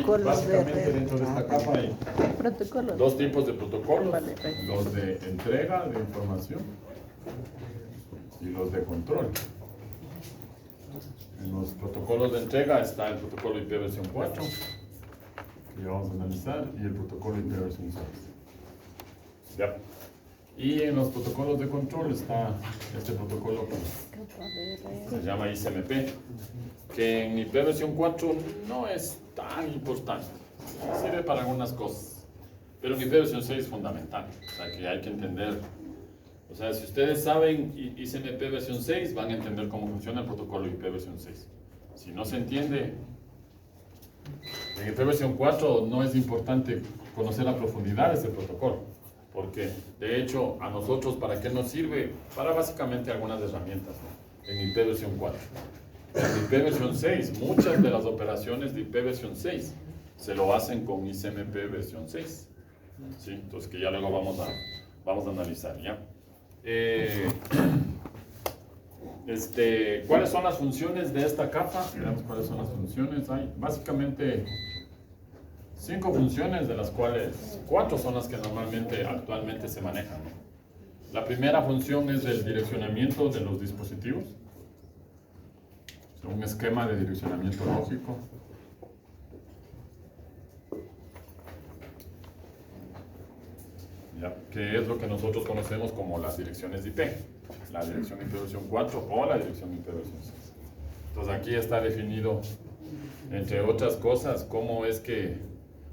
básicamente dentro de esta capa hay Protocolos. dos tipos de protocolos, Vale. los de entrega de información y los de control. En los protocolos de entrega está el protocolo IP versión 4, que ya vamos a analizar, y el protocolo IP versión 6. Ya. Y en los protocolos de control está este protocolo que se llama ICMP, que en IP versión 4 no es tan importante, sirve para algunas cosas, pero en IP versión 6 es fundamental, o sea que hay que entender. O sea, si ustedes saben ICMP versión 6, van a entender cómo funciona el protocolo IP versión 6. Si no se entiende, en IP versión 4 no es importante conocer a profundidad ese protocolo, porque de hecho a nosotros, ¿para qué nos sirve? Para básicamente algunas herramientas, ¿no? En IP versión 4. En IP versión 6, muchas de las operaciones de IP versión 6 se lo hacen con ICMP versión 6. ¿Sí? Entonces que ya luego vamos a analizar, ¿ya? ¿Cuáles son las funciones de esta capa? Veamos cuáles son las funciones. Hay básicamente 5 funciones, de las cuales 4 son las que normalmente actualmente se manejan, ¿no? La primera función es el direccionamiento de los dispositivos, un esquema de direccionamiento lógico. ¿Ya? Que es lo que nosotros conocemos como las direcciones de IP, la dirección IP versión 4 o la dirección IP versión 6. Entonces aquí está definido, entre otras cosas, cómo es que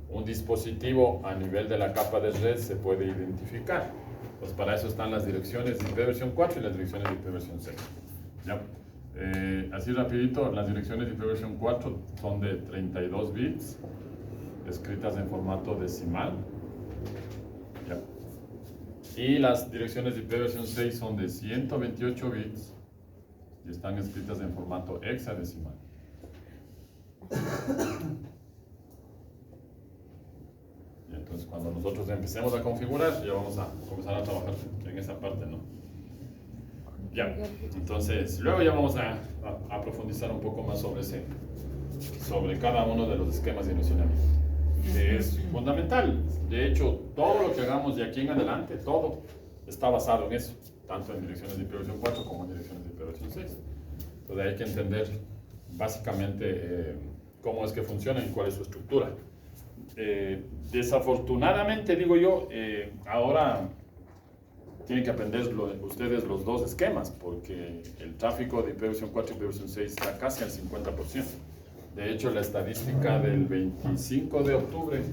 un dispositivo a nivel de la capa de red se puede identificar. Pues para eso están las direcciones de IP versión 4 y las direcciones de IP versión 6. ¿Ya? Así rapidito, las direcciones de IP versión 4 son de 32 bits, escritas en formato decimal. ¿Ya? Y las direcciones de IP versión 6 son de 128 bits y están escritas en formato hexadecimal. Y entonces cuando nosotros empecemos a configurar, ya vamos a comenzar a trabajar en esa parte, ¿no? Ya, entonces luego ya vamos a profundizar un poco más sobre cada uno de los esquemas de direccionamiento. Es fundamental. De hecho, todo lo que hagamos de aquí en adelante, todo está basado en eso, tanto en direcciones de IP versión 4 como en direcciones de IP versión 6. Entonces hay que entender básicamente cómo es que funciona y cuál es su estructura. Desafortunadamente, digo yo, ahora tienen que aprender ustedes los dos esquemas, porque el tráfico de IP versión 4 y IP versión 6 está casi al 50%. De hecho, la estadística del 25 de octubre,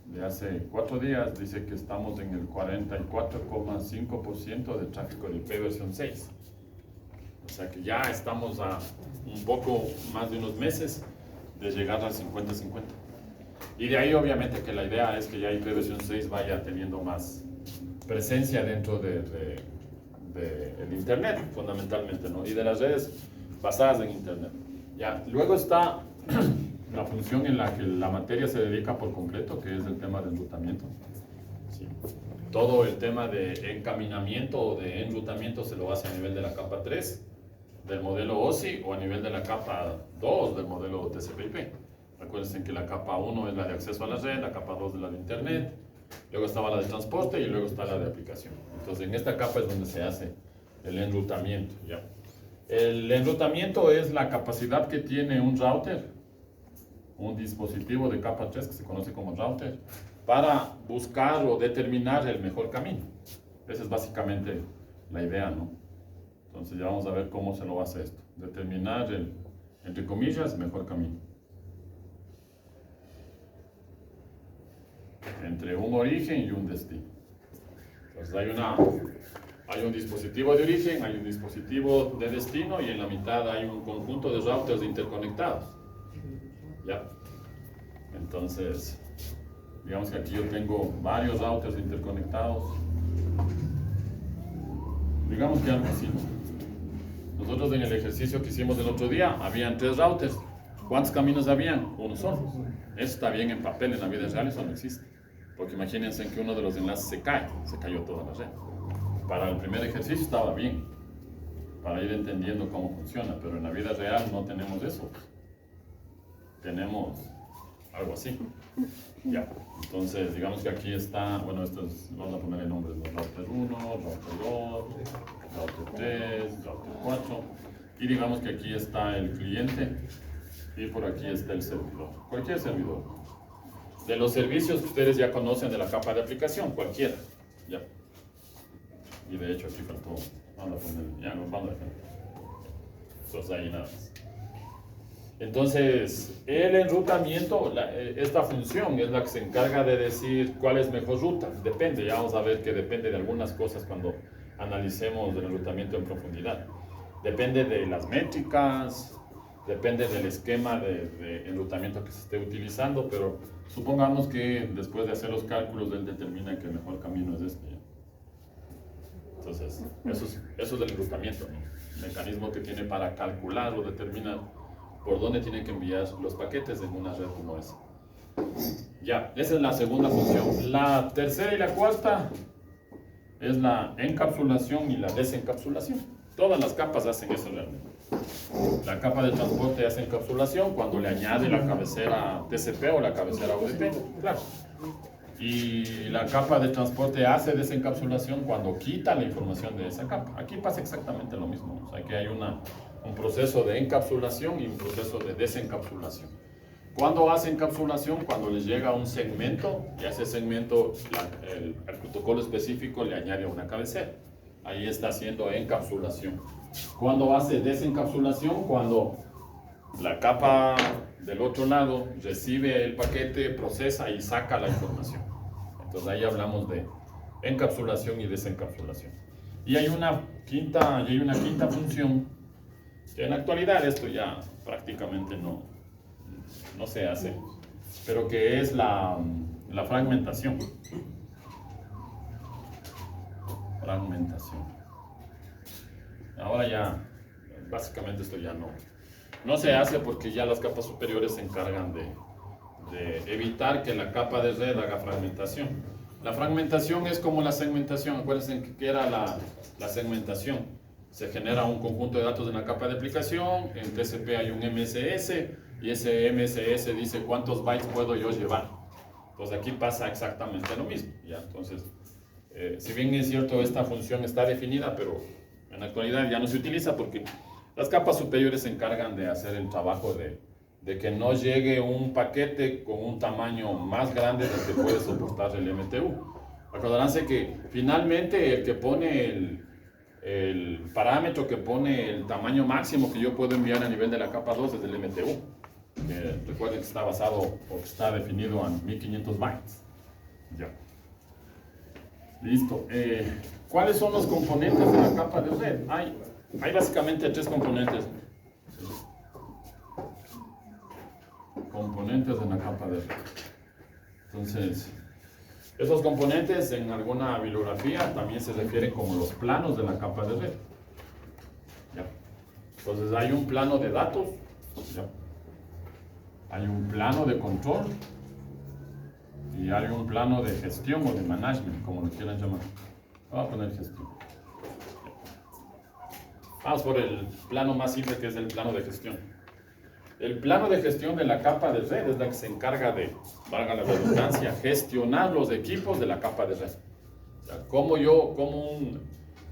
de hace 4 días, dice que estamos en el 44,5% de tráfico de IP versión 6. O sea que ya estamos a un poco más de unos meses de llegar al 50-50. Y de ahí obviamente que la idea es que ya IP versión 6 vaya teniendo más presencia dentro del Internet, fundamentalmente, ¿no? Y de las redes basadas en Internet. Ya, luego está la función en la que la materia se dedica por completo, que es el tema de enrutamiento. Sí. Todo el tema de encaminamiento o de enrutamiento se lo hace a nivel de la capa 3 del modelo OSI o a nivel de la capa 2 del modelo TCP/IP. Recuerden que la capa 1 es la de acceso a la red, la capa 2 es la de Internet, luego estaba la de transporte y luego está la de aplicación. Entonces en esta capa es donde se hace el enrutamiento, ¿ya? El enrutamiento es la capacidad que tiene un router, un dispositivo de capa 3 que se conoce como router, para buscar o determinar el mejor camino. Esa es básicamente la idea, ¿no? Entonces ya vamos a ver cómo se lo hace esto. Determinar el, entre comillas, mejor camino. Entre un origen y un destino. Entonces hay un dispositivo de origen, hay un dispositivo de destino y en la mitad hay un conjunto de routers interconectados. ¿Ya? Entonces, digamos que aquí yo tengo varios routers interconectados. Digamos que algo así. Nosotros en el ejercicio que hicimos el otro día, habían 3 routers. ¿Cuántos caminos habían? Uno solo. Eso está bien en papel, en la vida real eso no existe. Porque imagínense que uno de los enlaces se cayó toda la red. Para el primer ejercicio estaba bien, para ir entendiendo cómo funciona, pero en la vida real no tenemos eso. Tenemos algo así. Ya, entonces digamos que aquí está, bueno, vamos a ponerle nombres, ¿no? Router 1, router 2, router 3, router 4, y digamos que aquí está el cliente y por aquí está el servidor, cualquier servidor. De los servicios que ustedes ya conocen de la capa de aplicación, cualquiera, ya. Y de hecho aquí faltó, vamos a poner, ya nos vamos a dejar. Entonces ahí nada más. Entonces, el enrutamiento, esta función es la que se encarga de decir cuál es mejor ruta. Depende, ya vamos a ver que depende de algunas cosas cuando analicemos el enrutamiento en profundidad. Depende de las métricas, depende del esquema de enrutamiento que se esté utilizando, pero supongamos que después de hacer los cálculos él determina que el mejor camino es este. Entonces, eso es el enrutamiento, ¿no? El mecanismo que tiene para calcular o determinar por dónde tienen que enviar los paquetes en una red como esa. Ya, esa es la segunda función. La tercera y la cuarta es la encapsulación y la desencapsulación. Todas las capas hacen eso realmente. La capa de transporte hace encapsulación cuando le añade la cabecera TCP o la cabecera UDP, claro. Y la capa de transporte hace desencapsulación cuando quita la información de esa capa. Aquí pasa exactamente lo mismo. O sea, que hay un proceso de encapsulación y un proceso de desencapsulación. ¿Cuándo hace encapsulación? Cuando le llega un segmento y a ese segmento el protocolo específico le añade una cabecera. Ahí está haciendo encapsulación. ¿Cuándo hace desencapsulación? Cuando la capa del otro lado recibe el paquete, procesa y saca la información. Entonces ahí hablamos de encapsulación y desencapsulación. Y hay una quinta función que en la actualidad esto ya prácticamente no se hace, pero que es la fragmentación. Ahora ya, básicamente esto ya no se hace porque ya las capas superiores se encargan de evitar que la capa de red haga fragmentación. La fragmentación es como la segmentación. Acuérdense que era la segmentación. Se genera un conjunto de datos en la capa de aplicación, en TCP hay un MSS y ese MSS dice cuántos bytes puedo yo llevar. Entonces aquí pasa exactamente lo mismo. ¿Ya? Entonces, si bien es cierto esta función está definida, pero en la actualidad ya no se utiliza porque las capas superiores se encargan de hacer el trabajo de que no llegue un paquete con un tamaño más grande del que puede soportar el MTU. Acordarán que finalmente el que pone el parámetro que pone el tamaño máximo que yo puedo enviar a nivel de la capa 2 es el MTU. Recuerden que está basado o que está definido en 1500 bytes. Ya. Listo. ¿Cuáles son los componentes de la capa de red? Hay básicamente tres componentes. Componentes de la capa de red. Entonces, esos componentes en alguna bibliografía también se refieren como los planos de la capa de red. ¿Ya? Entonces hay un plano de datos, ¿ya? Hay un plano de control y hay un plano de gestión o de management, como lo quieran llamar. Voy a poner gestión. Vamos por el plano más simple, que es el plano de gestión. El plano de gestión de la capa de red es la que se encarga de, valga la redundancia, gestionar los equipos de la capa de red. O sea, como un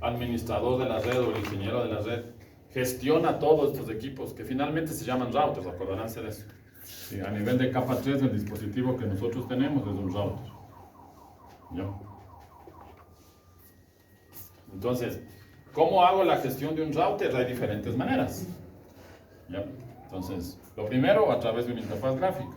administrador de la red o el ingeniero de la red, gestiona todos estos equipos que finalmente se llaman routers, acordarán de eso. Sí, a nivel de capa 3, el dispositivo que nosotros tenemos es un router. ¿Ya? Entonces, ¿cómo hago la gestión de un router? Hay diferentes maneras. ¿Ya? Entonces, lo primero, a través de una interfaz gráfica.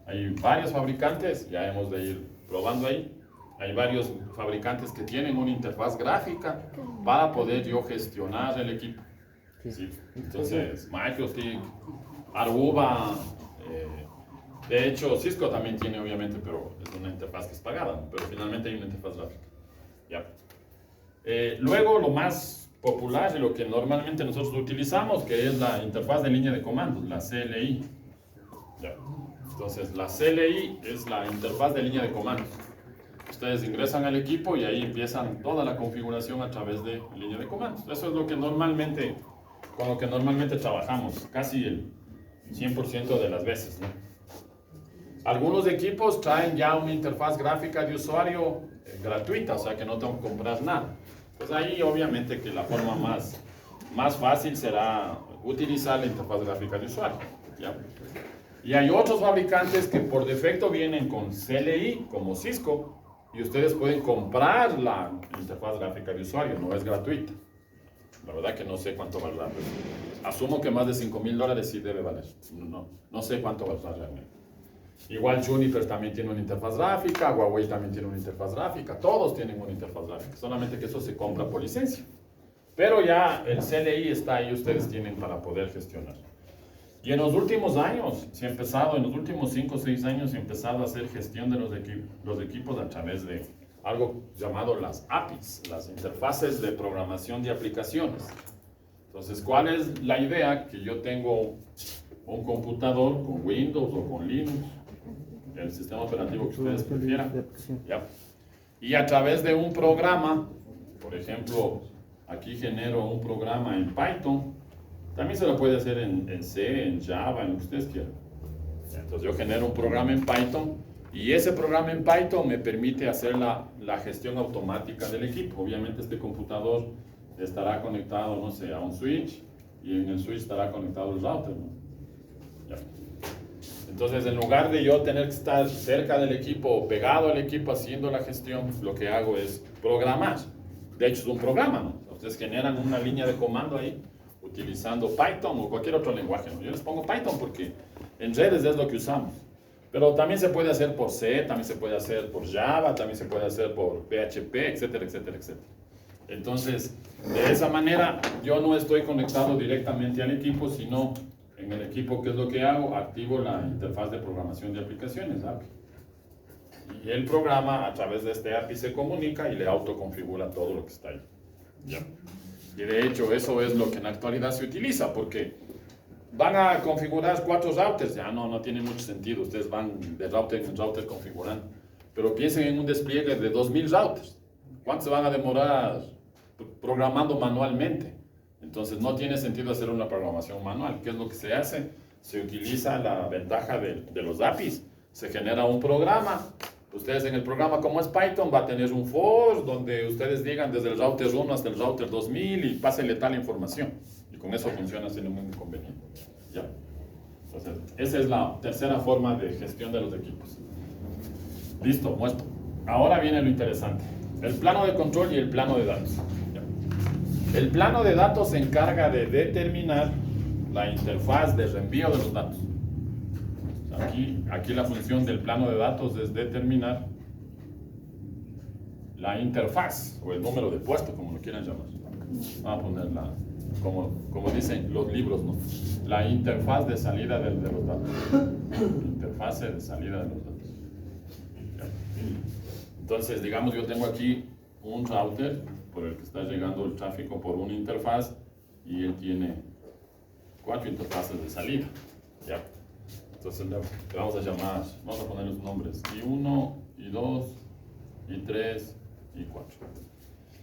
Hay varios fabricantes, ya hemos de ir probando ahí. Hay varios fabricantes que tienen una interfaz gráfica para poder yo gestionar el equipo. ¿Sí? Entonces, MicroStick, Aruba, de hecho Cisco también tiene obviamente, pero es una interfaz que es pagada, ¿no? Pero finalmente hay una interfaz gráfica. ¿Ya? Luego lo más popular y lo que normalmente nosotros utilizamos, que es la interfaz de línea de comandos, la CLI. ¿Ya? Entonces la CLI es la interfaz de línea de comandos. Ustedes ingresan al equipo y ahí empiezan toda la configuración a través de línea de comandos. Eso es lo que normalmente, con lo que normalmente trabajamos, casi el 100% de las veces, ¿no? Algunos equipos traen ya una interfaz gráfica de usuario gratuita, o sea que no tengo que comprar nada. Pues ahí obviamente que la forma más fácil será utilizar la interfaz gráfica de usuario. ¿Ya? Y hay otros fabricantes que por defecto vienen con CLI, como Cisco, y ustedes pueden comprar la interfaz gráfica de usuario, no es gratuita. La verdad que no sé cuánto valdrá, pero asumo que más de $5,000 sí debe valer. No sé cuánto valdrá realmente. Igual Juniper también tiene una interfaz gráfica, Huawei también tiene una interfaz gráfica, todos tienen una interfaz gráfica, solamente que eso se compra por licencia. Pero ya el CLI está ahí, ustedes tienen para poder gestionar. Y en los últimos años, en los últimos 5 o 6 años, se ha empezado a hacer gestión de los equipos a través de algo llamado las APIs, las interfaces de programación de aplicaciones. Entonces, ¿cuál es la idea? Que yo tengo un computador con Windows o con Linux, el sistema operativo que ustedes prefieran, ¿ya? Y a través de un programa, por ejemplo, aquí genero un programa en Python, también se lo puede hacer en C, en Java, en lo que ustedes quieran. Entonces yo genero un programa en Python y ese programa en Python me permite hacer la gestión automática del equipo. Obviamente este computador estará conectado, no sé, a un switch y en el switch estará conectado el router, ¿no? Ya. Entonces, en lugar de yo tener que estar cerca del equipo o pegado al equipo haciendo la gestión, lo que hago es programar. De hecho, es un programa, ¿no? Ustedes generan una línea de comando ahí utilizando Python o cualquier otro lenguaje, ¿no? Yo les pongo Python porque en redes es lo que usamos. Pero también se puede hacer por C, también se puede hacer por Java, también se puede hacer por PHP, etcétera, etcétera, etcétera. Entonces, de esa manera, yo no estoy conectado directamente al equipo, sino en el equipo, ¿qué es lo que hago? Activo la interfaz de programación de aplicaciones, API. Y el programa, a través de este API, se comunica y le autoconfigura todo lo que está ahí. ¿Ya? Y de hecho, eso es lo que en la actualidad se utiliza, porque van a configurar 4 routers, ya no tiene mucho sentido, ustedes van de router en router configurando. Pero piensen en un despliegue de 2,000 routers. ¿Cuánto se van a demorar programando manualmente? Entonces no tiene sentido hacer una programación manual. ¿Qué es lo que se hace? Se utiliza la ventaja de los APIs. Se genera un programa. Ustedes en el programa, como es Python, va a tener un for donde ustedes digan desde el router 1 hasta el router 2000 y pásenle tal información. Y con eso funciona sin ningún inconveniente. ¿Ya? Entonces, esa es la tercera forma de gestión de los equipos. Listo, muestro. Ahora viene lo interesante. El plano de control y el plano de datos. El plano de datos se encarga de determinar la interfaz de reenvío de los datos. Aquí la función del plano de datos es determinar la interfaz o el número de puesto, como lo quieran llamar. Vamos a ponerla como dicen los libros, ¿no? La interfaz de salida de los datos. Interfase de salida de los datos. Entonces, digamos, yo tengo aquí un router por el que está llegando el tráfico por una interfaz y él tiene 4 interfaces de salida. ¿Ya? Entonces le vamos a llamar, vamos a poner los nombres, I1, I2, I3, I4.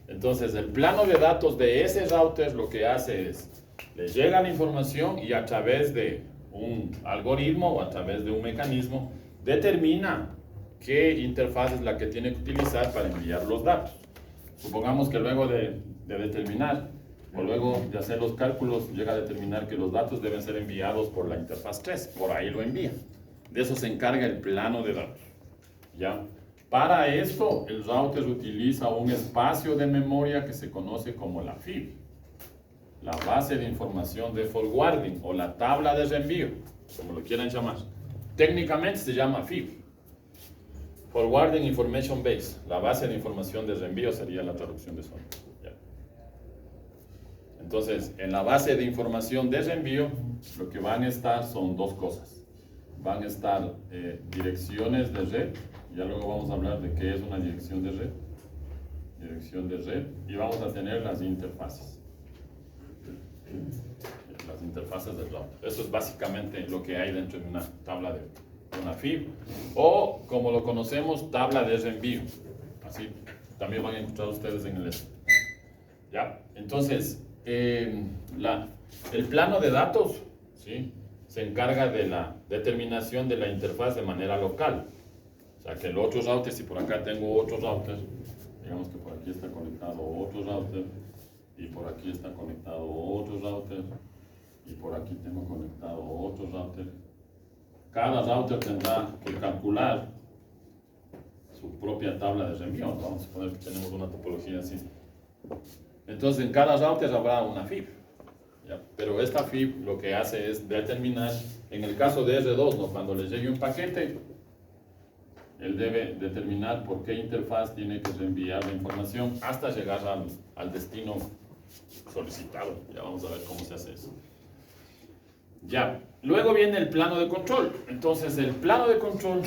Entonces el plano de datos de ese router lo que hace es, le llega la información y a través de un algoritmo o a través de un mecanismo determina qué interfaz es la que tiene que utilizar para enviar los datos. Supongamos que luego de determinar o luego de hacer los cálculos llega a determinar que los datos deben ser enviados por la interfaz 3, por ahí lo envía. De eso se encarga el plano de datos. ¿Ya? Para esto el router utiliza un espacio de memoria que se conoce como la FIB, la base de información de forwarding o la tabla de reenvío, como lo quieran llamar. Técnicamente se llama FIB. Forwarding Information Base, la base de información de reenvío sería la traducción de eso. ¿Ya? Entonces, en la base de información de reenvío, lo que van a estar son dos cosas. Van a estar direcciones de red, ya luego vamos a hablar de qué es una dirección de red. Dirección de red, y vamos a tener las interfaces. Las interfaces del router. Eso es básicamente lo que hay dentro de una tabla de una FIB, o como lo conocemos, tabla de reenvío. Así también van a encontrar ustedes en el ¿ya? Entonces, el plano de datos, ¿sí? se encarga de la determinación de la interfaz de manera local. O sea, que el otro router, si por acá tengo otro router, digamos que por aquí está conectado otro router, y por aquí está conectado otro router, y por aquí tengo conectado otro router. Cada router tendrá que calcular su propia tabla de reenvío. Vamos a suponer que tenemos una topología así. Entonces, en cada router habrá una FIB. ¿Ya? Pero esta FIB lo que hace es determinar, en el caso de R2, ¿no? Cuando le llegue un paquete, él debe determinar por qué interfaz tiene que reenviar la información hasta llegar al destino solicitado. Ya vamos a ver cómo se hace eso. Ya, luego viene el plano de control. Entonces, el plano de control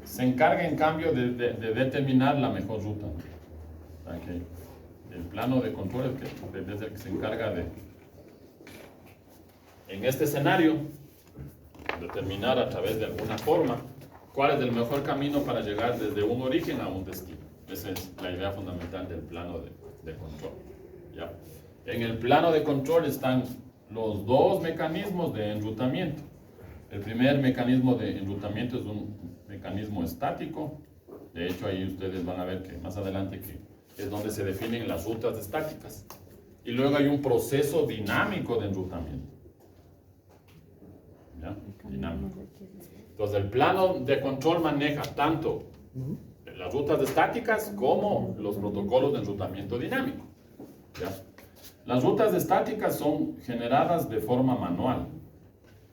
se encarga, en cambio, de determinar la mejor ruta. Okay. El plano de control es el que se encarga de, en este escenario, determinar a través de alguna forma cuál es el mejor camino para llegar desde un origen a un destino. Esa es la idea fundamental del plano de control. ¿Ya? En el plano de control están los dos mecanismos de enrutamiento. El primer mecanismo de enrutamiento es un mecanismo estático. De hecho, ahí ustedes van a ver que más adelante que es donde se definen las rutas estáticas. Y luego hay un proceso dinámico de enrutamiento. ¿Ya? Dinámico. Entonces, el plano de control maneja tanto las rutas estáticas como los protocolos de enrutamiento dinámico. ¿Ya? Las rutas estáticas son generadas de forma manual.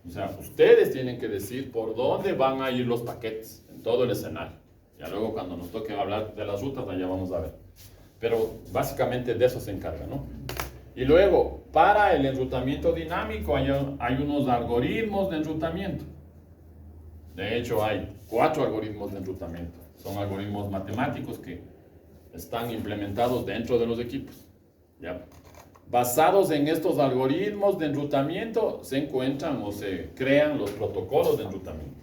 O sea, ustedes tienen que decir por dónde van a ir los paquetes en todo el escenario. Ya luego cuando nos toque hablar de las rutas, allá vamos a ver. Pero básicamente de eso se encarga, ¿no? Y luego, para el enrutamiento dinámico hay unos algoritmos de enrutamiento. De hecho, hay 4 algoritmos de enrutamiento. Son algoritmos matemáticos que están implementados dentro de los equipos. ¿Ya? Basados en estos algoritmos de enrutamiento se encuentran o se crean los protocolos de enrutamiento.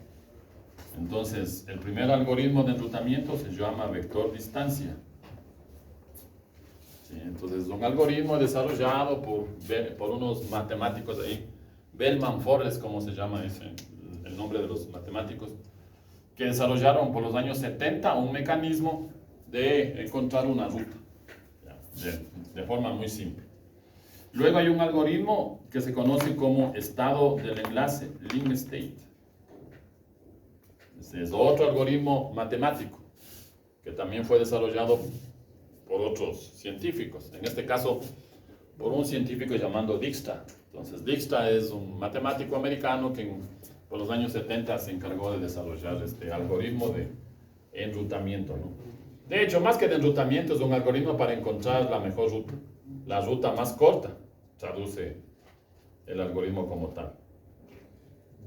Entonces, el primer algoritmo de enrutamiento se llama vector distancia. Sí, entonces, es un algoritmo desarrollado por unos matemáticos ahí, Bellman-Forrest, como se llama el nombre de los matemáticos, que desarrollaron por los años 70 un mecanismo de encontrar una ruta, de forma muy simple. Luego hay un algoritmo que se conoce como estado del enlace, link state. Este es otro algoritmo matemático que también fue desarrollado por otros científicos. En este caso, por un científico llamado Dijkstra. Entonces, Dijkstra es un matemático americano que por los años 70 se encargó de desarrollar este algoritmo de enrutamiento, ¿no? De hecho, más que de enrutamiento, es un algoritmo para encontrar la mejor ruta, la ruta más corta, traduce el algoritmo como tal.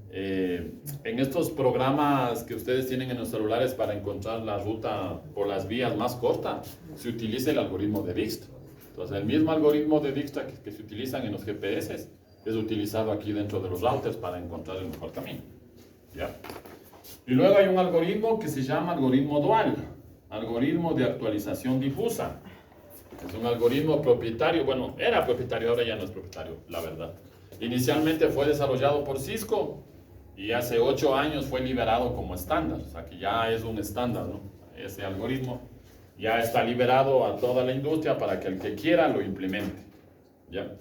En estos programas que ustedes tienen en los celulares para encontrar la ruta por las vías más cortas, se utiliza el algoritmo de Dijkstra. Entonces, el mismo algoritmo de Dijkstra que se utilizan en los GPS es utilizado aquí dentro de los routers para encontrar el mejor camino. ¿Ya? Y luego hay un algoritmo que se llama algoritmo dual, algoritmo de actualización difusa. Es un algoritmo propietario, bueno, era propietario, ahora ya no es propietario, la verdad. Inicialmente fue desarrollado por Cisco y hace 8 años fue liberado como estándar, o sea que ya es un estándar, ¿no? Ese algoritmo ya está liberado a toda la industria para que el que quiera lo implemente. ¿Ya?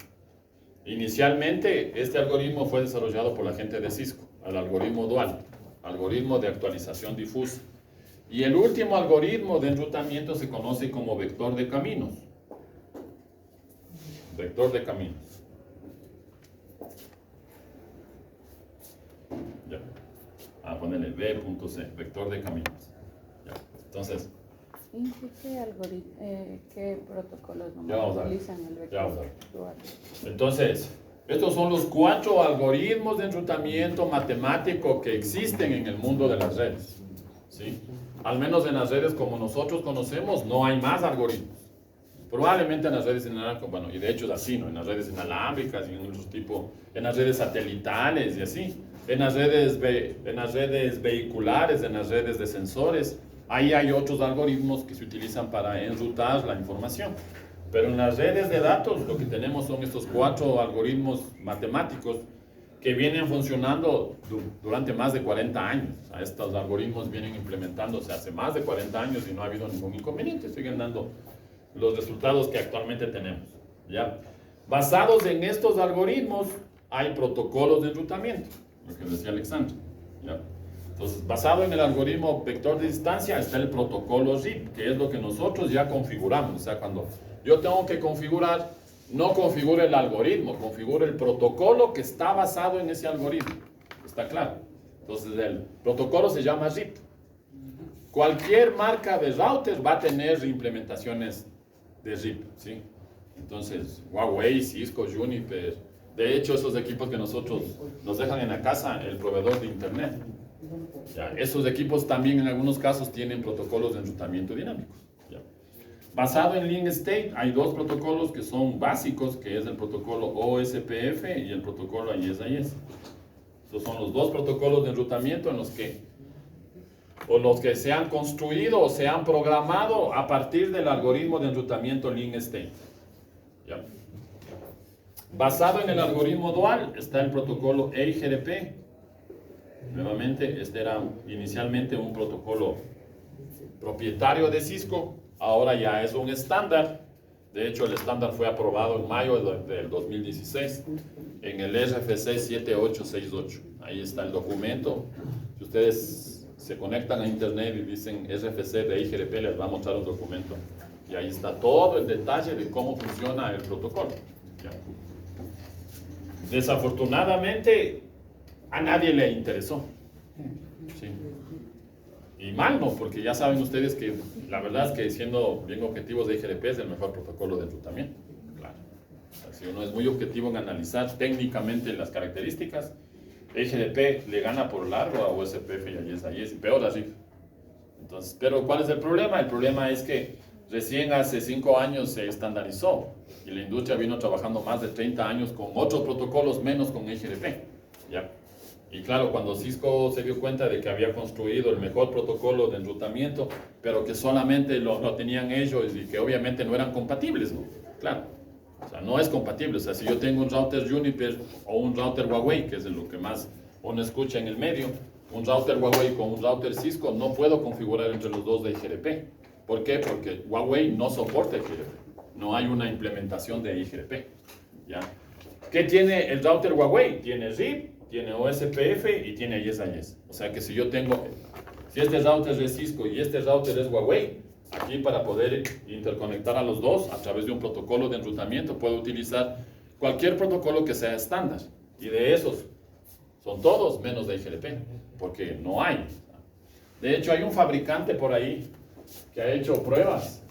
Inicialmente este algoritmo fue desarrollado por la gente de Cisco, el algoritmo dual, algoritmo de actualización difusa. Y el último algoritmo de enrutamiento se conoce como vector de caminos. Vector de caminos. Ya. A ponerle V.C, vector de caminos. Ya. Entonces, ¿qué protocolos utilizan el vector dual? Entonces, estos son los 4 algoritmos de enrutamiento matemático que existen en el mundo de las redes. ¿Sí? Al menos en las redes como nosotros conocemos, no hay más algoritmos. Probablemente en las redes inalámbricas, bueno, y de hecho es así, ¿no? En las redes inalámbricas y en otros tipos, en las redes satelitales y así, en las redes vehiculares, en las redes de sensores, ahí hay otros algoritmos que se utilizan para enrutar la información. Pero en las redes de datos lo que tenemos son estos 4 algoritmos matemáticos que vienen funcionando durante más de 40 años. O sea, estos algoritmos vienen implementándose hace más de 40 años y no ha habido ningún inconveniente. Siguen dando los resultados que actualmente tenemos. ¿Ya? Basados en estos algoritmos, hay protocolos de enrutamiento, lo que decía Alexandra. ¿Ya? Entonces, basado en el algoritmo vector de distancia, está el protocolo RIP, que es lo que nosotros ya configuramos. O sea, cuando yo tengo que configurar, no configuro el algoritmo, configuro el protocolo que está basado en ese algoritmo. ¿Está claro? Entonces, el protocolo se llama RIP. Cualquier marca de router va a tener implementaciones de RIP, ¿sí? Entonces, Huawei, Cisco, Juniper, de hecho, esos equipos que nosotros nos dejan en la casa, el proveedor de internet, ya, esos equipos también en algunos casos tienen protocolos de enrutamiento dinámicos. Ya. Basado en Link State, hay dos protocolos que son básicos, que es el protocolo OSPF y el protocolo AES-AES. Estos son los dos protocolos de enrutamiento en los que se han construido o se han programado a partir del algoritmo de enrutamiento Link State. ¿Ya? Basado en el algoritmo dual está el protocolo EIGRP. Nuevamente, este era inicialmente un protocolo propietario de Cisco, ahora ya es un estándar. De hecho, el estándar fue aprobado en mayo del 2016 en el RFC 7868. Ahí está el documento. Si ustedes se conectan a internet y dicen RFC de IGRP, les va a mostrar un documento. Y ahí está todo el detalle de cómo funciona el protocolo. ¿Ya? Desafortunadamente, a nadie le interesó. Sí. Y mal no, porque ya saben ustedes que la verdad es que siendo bien objetivos de IGRP es el mejor protocolo de enrutamiento. Claro. O sea, si uno es muy objetivo en analizar técnicamente las características, IGRP le gana por largo a OSPF y AES, y peor a RIP. Entonces, pero ¿cuál es el problema? El problema es que recién hace 5 años se estandarizó y la industria vino trabajando más de 30 años con otros protocolos menos con IGRP. ¿Ya? Y claro, cuando Cisco se dio cuenta de que había construido el mejor protocolo de enrutamiento, pero que solamente lo tenían ellos y que obviamente no eran compatibles, ¿no? Claro, o sea, no es compatible. O sea, si yo tengo un router Juniper o un router Huawei, que es lo que más uno escucha en el medio, un router Huawei con un router Cisco, no puedo configurar entre los dos de IGRP. ¿Por qué? Porque Huawei no soporta IGRP. No hay una implementación de IGRP. ¿Ya? ¿Qué tiene el router Huawei? Tiene RIP, tiene OSPF y tiene AES-AES. O sea que si yo tengo, si este router es de Cisco y este router es Huawei, aquí para poder interconectar a los dos a través de un protocolo de enrutamiento puedo utilizar cualquier protocolo que sea estándar. Y de esos son todos menos de IGRP, porque no hay. De hecho, hay un fabricante por ahí que ha hecho pruebas,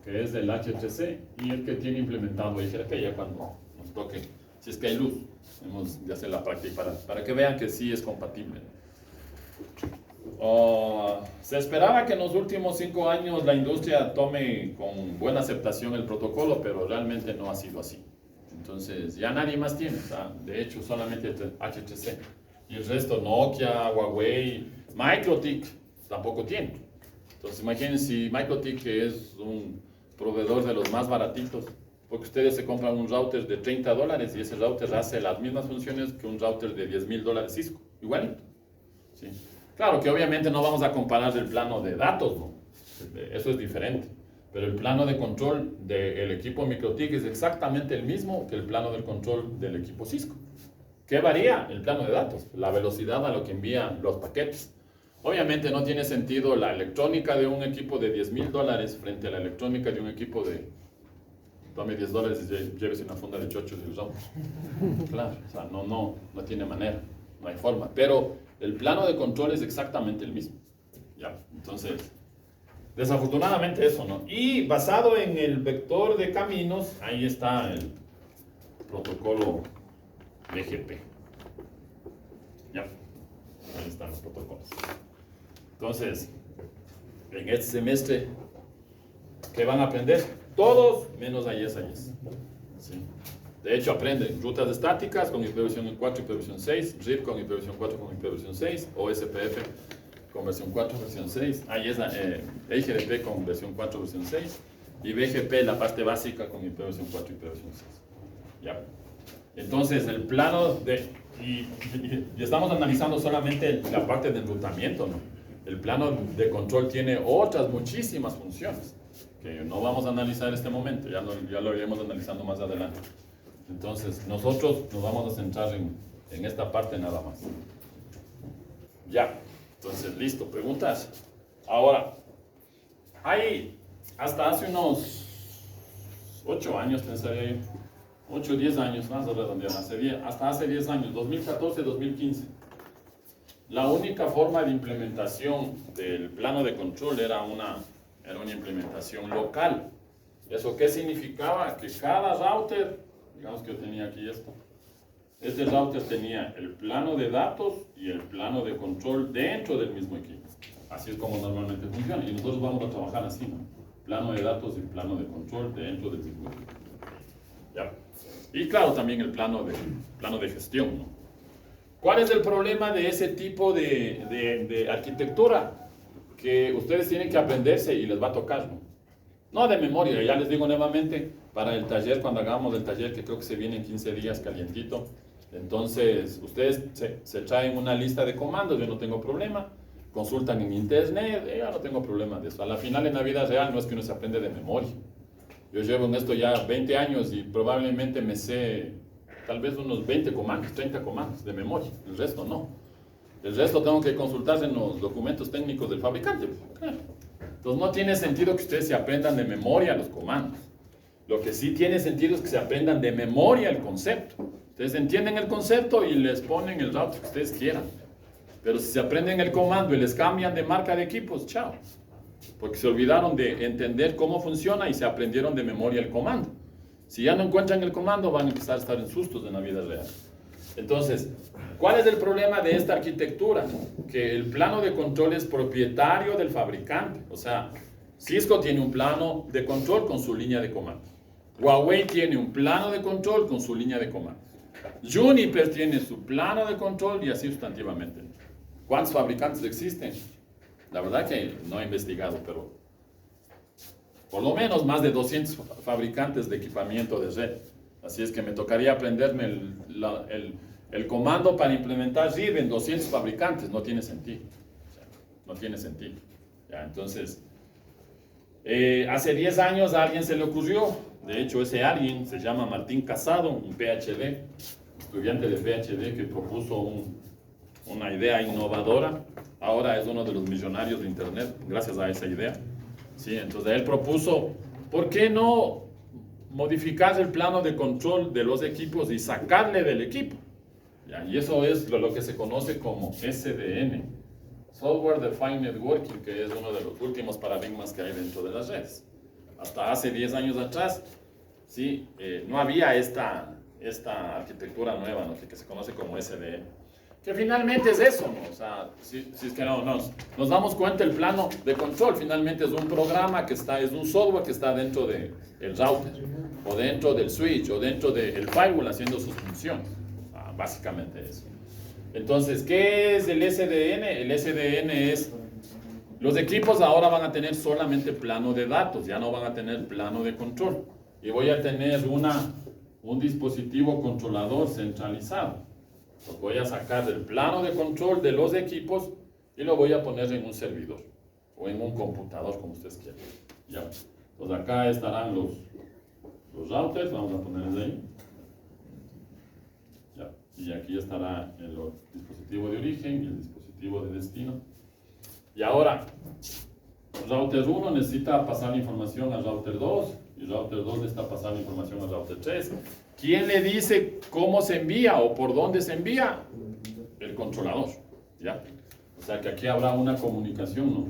que es del HTC, y el que tiene implementado IGRP ya cuando nos toque, si es que hay luz. Hemos de hacer la práctica para que vean que sí es compatible. Se esperaba que en los últimos 5 años la industria tome con buena aceptación el protocolo, pero realmente no ha sido así. Entonces ya nadie más tiene, o sea, de hecho solamente HTC. Y el resto, Nokia, Huawei, MikroTik tampoco tiene. Entonces imaginen si MikroTik, que es un proveedor de los más baratitos, porque ustedes se compran un router de $30 y ese router hace las mismas funciones que un router de $10,000 Cisco, igualito. ¿Sí? Claro que obviamente no vamos a comparar el plano de datos, ¿no? Eso es diferente, pero el plano de control del equipo MikroTik es exactamente el mismo que el plano de control del equipo Cisco. ¿Qué varía? El plano de datos, la velocidad a lo que envían los paquetes. Obviamente no tiene sentido la electrónica de un equipo de $10,000 frente a la electrónica de un equipo de tome $10 y llévese una funda de chochos y usamos. Claro, o sea, no tiene manera, no hay forma. Pero el plano de control es exactamente el mismo. Ya, entonces, desafortunadamente eso, ¿no? Y basado en el vector de caminos, ahí está el protocolo BGP. Ya, ahí están los protocolos. Entonces, en este semestre, ¿qué van a aprender? Todos menos AES-AES. ¿Sí? De hecho, aprenden rutas estáticas con IPv4 y IPv6, RIP con IPv4 con IPv6, OSPF con versión 4, versión 6, EIGRP con versión 4, versión 6, y BGP, la parte básica, con IPv4 y IPv6. ¿Ya? Entonces, el plano de y estamos analizando solamente la parte de enrutamiento, ¿no? El plano de control tiene otras muchísimas funciones que no vamos a analizar en este momento, ya lo iremos analizando más adelante. Entonces, nosotros nos vamos a centrar en esta parte nada más. Ya, entonces, listo, preguntas. Ahora, hasta hace unos 8 años, pensaría yo, 8 o 10 años, más de redondear, hasta hace 10 años, 2014, 2015, la única forma de implementación del plano de control era una implementación local. ¿Eso qué significaba? Que cada router, digamos que yo tenía aquí esto, este router tenía el plano de datos y el plano de control dentro del mismo equipo. Así es como normalmente funciona. Y nosotros vamos a trabajar así, ¿no? Plano de datos y plano de control dentro del mismo equipo. ¿Ya? Y claro, también el plano de gestión, ¿no? ¿Cuál es el problema de ese tipo de arquitectura? Que ustedes tienen que aprenderse y les va a tocar, ¿no? No de memoria, ya les digo nuevamente, para el taller, cuando hagamos el taller, que creo que se viene en 15 días calientito, entonces ustedes se traen una lista de comandos, yo no tengo problema, consultan en internet, yo no tengo problema de eso. A la final en la vida real no es que uno se aprende de memoria. Yo llevo en esto ya 20 años y probablemente me sé tal vez unos 20 comandos, 30 comandos de memoria, el resto no. El resto tengo que consultar en los documentos técnicos del fabricante. Claro. Entonces no tiene sentido que ustedes se aprendan de memoria los comandos. Lo que sí tiene sentido es que se aprendan de memoria el concepto. Ustedes entienden el concepto y les ponen el router que ustedes quieran. Pero si se aprenden el comando y les cambian de marca de equipos, chao. Porque se olvidaron de entender cómo funciona y se aprendieron de memoria el comando. Si ya no encuentran el comando, van a empezar a estar en sustos en la vida real. Entonces, ¿cuál es el problema de esta arquitectura? Que el plano de control es propietario del fabricante. O sea, Cisco tiene un plano de control con su línea de comando. Huawei tiene un plano de control con su línea de comando. Juniper tiene su plano de control y así sustantivamente. ¿Cuántos fabricantes existen? La verdad que no he investigado, pero por lo menos más de 200 fabricantes de equipamiento de red. Así es que me tocaría aprenderme el comando para implementar RIB en 200 fabricantes. No tiene sentido. O sea, no tiene sentido. ¿Ya? Entonces, hace 10 años a alguien se le ocurrió. De hecho, ese alguien se llama Martín Casado, un PhD, estudiante de PhD que propuso una idea innovadora. Ahora es uno de los millonarios de Internet gracias a esa idea. Sí, entonces él propuso, ¿por qué no modificar el plano de control de los equipos y sacarle del equipo? ¿Ya? Y eso es lo que se conoce como SDN, Software Defined Networking, que es uno de los últimos paradigmas que hay dentro de las redes. Hasta hace 10 años atrás, ¿sí? No había esta arquitectura nueva, ¿no? que se conoce como SDN. Que finalmente es eso, ¿no? O sea, si es que no nos damos cuenta, el plano de control finalmente es un programa es un software que está dentro del router, o dentro del switch, o dentro del firewall haciendo sus funciones. Básicamente eso. Entonces, ¿qué es el SDN? El SDN es, los equipos ahora van a tener solamente plano de datos, ya no van a tener plano de control. Y voy a tener un dispositivo controlador centralizado. Los voy a sacar del plano de control de los equipos y lo voy a poner en un servidor o en un computador, como ustedes quieran. ¿Ya? Entonces acá estarán los routers, vamos a ponerles ahí. ¿Ya? Y aquí estará el dispositivo de origen y el dispositivo de destino. Y ahora, router 1 necesita pasar información al router 2 y router 2 necesita pasar información al router 3. ¿Quién le dice cómo se envía o por dónde se envía? El controlador, ¿ya? O sea que aquí habrá una comunicación, ¿no?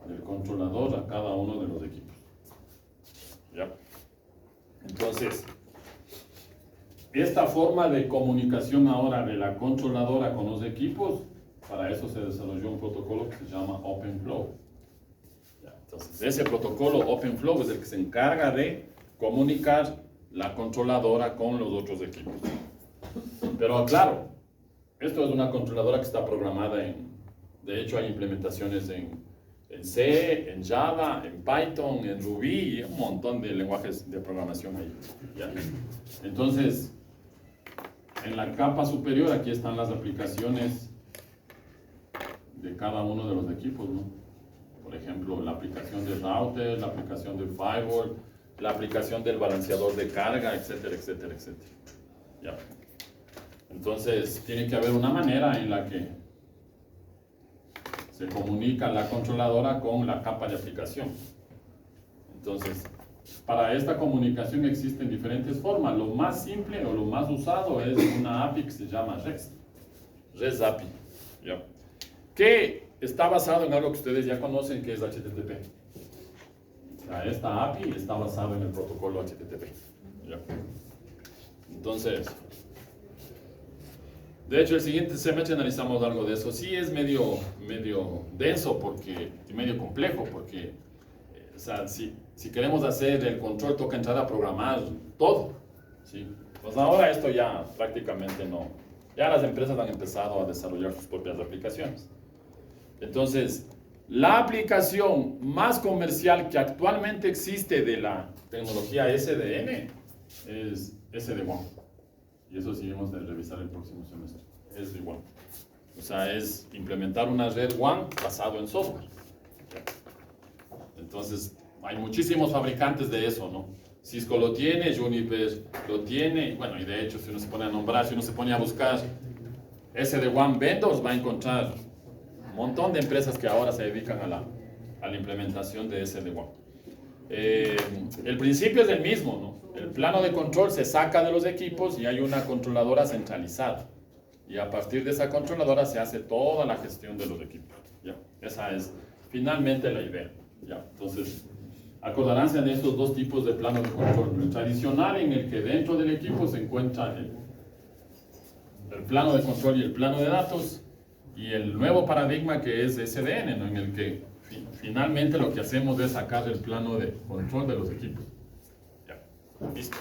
Del controlador a cada uno de los equipos, ¿ya? Entonces, esta forma de comunicación ahora de la controladora con los equipos, para eso se desarrolló un protocolo que se llama OpenFlow. ¿Ya? Entonces, ese protocolo OpenFlow es el que se encarga de comunicar la controladora con los otros equipos. Pero claro, esto es una controladora que está programada de hecho hay implementaciones en C, en Java, en Python, en Ruby y un montón de lenguajes de programación ahí. ¿Ya? Entonces, En la capa superior, aquí están las aplicaciones de cada uno de los equipos, ¿no? Por ejemplo, la aplicación de router, la aplicación del firewall, la aplicación del balanceador de carga, etcétera, etcétera, etcétera. Ya. Entonces, tiene que haber una manera en la que se comunica la controladora con la capa de aplicación. Entonces, para esta comunicación existen diferentes formas. Lo más simple o lo más usado es una API que se llama REST API, ¿ya? Que está basado en algo que ustedes ya conocen, que es HTTP. O sea, esta API está basada en el protocolo HTTP, ¿ya? Entonces, de hecho, el siguiente semestre analizamos algo de eso. Sí es medio denso y medio complejo, porque o sea, si queremos hacer el control, toca entrar a programar todo, ¿sí? Pues ahora esto ya prácticamente no. Ya las empresas han empezado a desarrollar sus propias aplicaciones. Entonces, la aplicación más comercial que actualmente existe de la tecnología SDN es SD-WAN. Y eso sí hemos de revisar el próximo semestre. Es igual. O sea, es implementar una red WAN basado en software. Entonces, hay muchísimos fabricantes de eso, ¿no? Cisco lo tiene, Juniper lo tiene. Bueno, y de hecho, si uno se pone a nombrar, si uno se pone a buscar SD-WAN vendors, va a encontrar un montón de empresas que ahora se dedican a la implementación de SD-WAN. El principio es el mismo, ¿no? El plano de control se saca de los equipos y hay una controladora centralizada. Y a partir de esa controladora se hace toda la gestión de los equipos, ¿ya? Esa es finalmente la idea, ¿ya? Entonces, acordarán de estos dos tipos de plano de control. El tradicional, en el que dentro del equipo se encuentra el plano de control y el plano de datos, y el nuevo paradigma que es SDN, ¿no? En el que finalmente lo que hacemos es sacar el plano de control de los equipos. Ya, listo.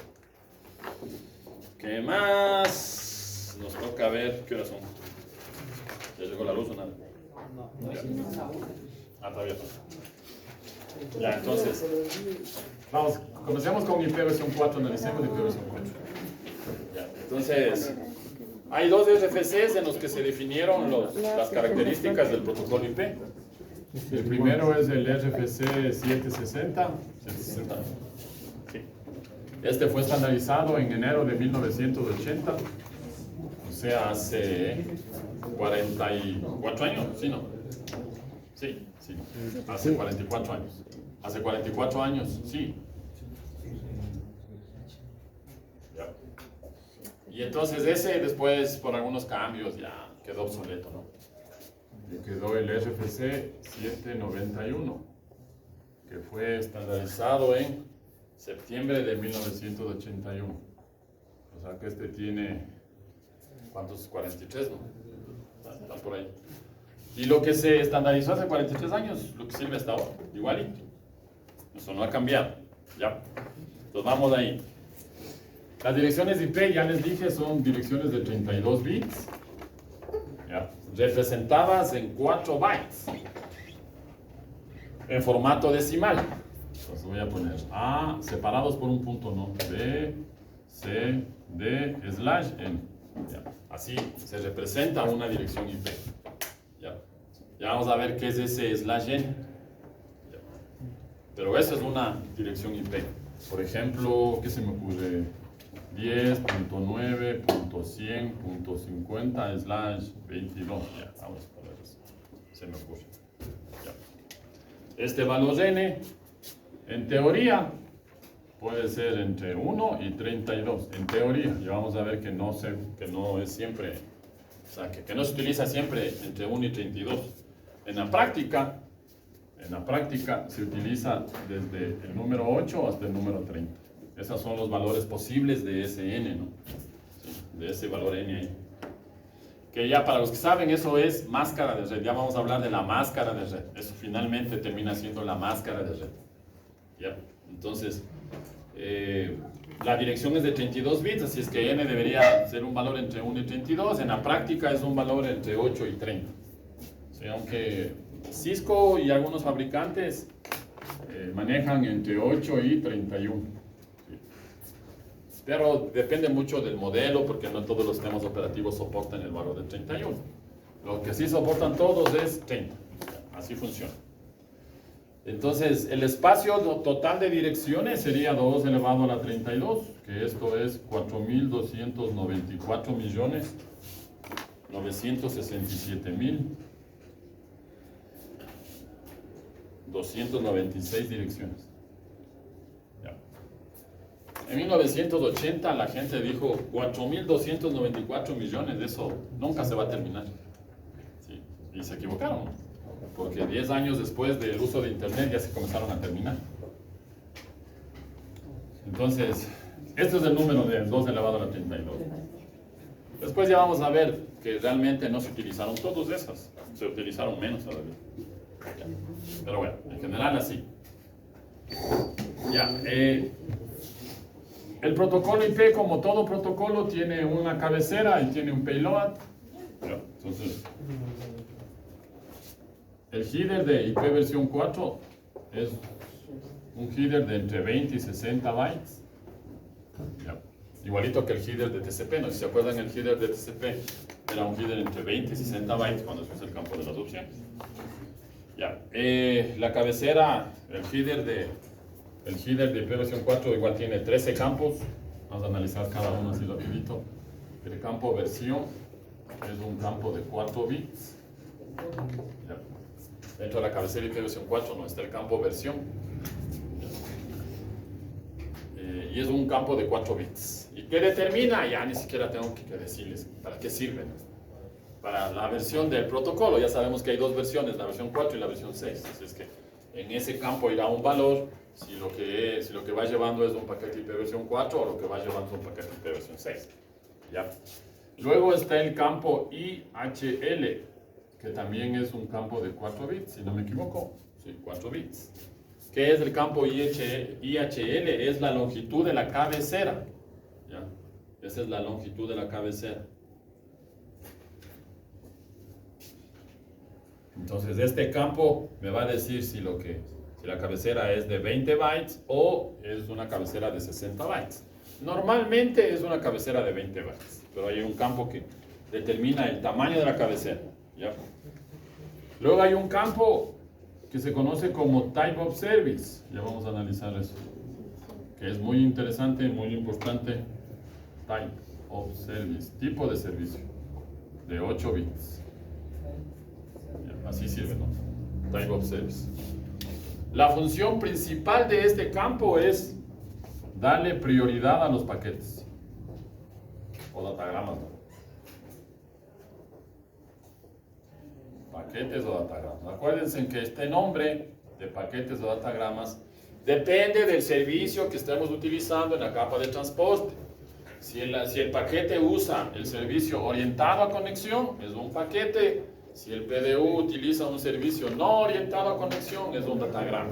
¿Qué más? Nos toca ver qué horas son. ¿Ya llegó la luz o nada? Ya. Ah, todavía no. Ya, entonces, vamos, comencemos con IP versión 4, analicemos IP versión 4. Ya, entonces, hay dos RFCs en los que se definieron las características del protocolo IP. El primero es el RFC 760. Sí. Este fue estandarizado en enero de 1980, o sea, hace 44 años, ¿sí, no? Sí, hace 44 años. Hace 44 años, sí. Ya. Y entonces ese después, por algunos cambios, ya quedó obsoleto, ¿no? Y quedó el RFC 791, que fue estandarizado en septiembre de 1981. O sea que este tiene, ¿cuántos? 43, ¿no? Está por ahí. Y lo que se estandarizó hace 43 años, lo que sirve hasta ahora, igualito. Eso no ha cambiado, ¿ya? Entonces vamos ahí. Las direcciones IP, ya les dije, son direcciones de 32 bits, ¿ya? Representadas en 4 bytes, en formato decimal. Entonces voy a poner A, separados por un punto, ¿no? B, C, D, slash, N. ¿Ya? Así se representa una dirección IP. Ya vamos a ver qué es ese slash N. ¿Ya? Pero esa es una dirección IP. Por ejemplo, ¿qué se me ocurre? 10.9.100.50/22. Ya, vamos a poner eso. Se me ocurre. Ya. Este valor N, en teoría, puede ser entre 1 y 32. En teoría, ya vamos a ver que no es siempre, o sea, que no se utiliza siempre entre 1 y 32. En la práctica se utiliza desde el número 8 hasta el número 30. Esos son los valores posibles de ese n, ¿no? Sí, de ese valor n ahí. Que ya para los que saben, eso es máscara de red. Ya vamos a hablar de la máscara de red. Eso finalmente termina siendo la máscara de red. ¿Ya? Entonces, la dirección es de 32 bits, así es que n debería ser un valor entre 1 y 32. En la práctica es un valor entre 8 y 30. Sí, aunque Cisco y algunos fabricantes manejan entre 8 y 31. Pero depende mucho del modelo, porque no todos los sistemas operativos soportan el valor de 31. Lo que sí soportan todos es 30. Así funciona. Entonces, el espacio total de direcciones sería 2 elevado a la 32, que esto es 4.294.967.296 direcciones. Ya. En 1980 la gente dijo 4.294 millones, eso nunca se va a terminar. Sí, y se equivocaron, porque 10 años después del uso de Internet ya se comenzaron a terminar. Entonces, este es el número de 2 elevado a la 32. Después ya vamos a ver que realmente no se utilizaron todas esas, se utilizaron menos todavía. Ya. Pero bueno, en general así. Ya, el protocolo IP, como todo protocolo, tiene una cabecera y tiene un payload. Ya, entonces, el header de IP versión 4 es un header de entre 20 y 60 bytes. Ya. Igualito que el header de TCP, no sé si se acuerdan, el header de TCP era un header entre 20 y 60 bytes cuando se usa el campo de las opciones. Ya. La cabecera, el header de IP versión 4 igual tiene 13 campos. Vamos a analizar cada uno así rapidito. El campo versión es un campo de 4 bits. Ya. Dentro de la cabecera IP versión 4 no está el campo versión. Y es un campo de 4 bits. ¿Y qué determina? Ya ni siquiera tengo que decirles para qué sirve. Para la versión del protocolo, ya sabemos que hay dos versiones, la versión 4 y la versión 6. Así es que en ese campo irá un valor si lo que va llevando es un paquete IP versión 4 o lo que va llevando es un paquete IP versión 6. ¿Ya? Luego está el campo IHL, que también es un campo de 4 bits, si no me equivoco. Sí, 4 bits. ¿Qué es el campo IHL? Es la longitud de la cabecera. ¿Ya? Esa es la longitud de la cabecera. Entonces, este campo me va a decir si la cabecera es de 20 bytes o es una cabecera de 60 bytes. Normalmente es una cabecera de 20 bytes, pero hay un campo que determina el tamaño de la cabecera. ¿Ya? Luego hay un campo que se conoce como Type of Service. Ya vamos a analizar eso, que es muy interesante, muy importante. Type of Service, tipo de servicio, de 8 bits. Ya, así sirve, ¿no? Type of Service. La función principal de este campo es darle prioridad a los paquetes o datagramas, ¿no? Paquetes o datagramas. Acuérdense que este nombre de paquetes o datagramas depende del servicio que estemos utilizando en la capa de transporte. Si el paquete usa el servicio orientado a conexión, es un paquete. Si el PDU utiliza un servicio no orientado a conexión, es un datagrama.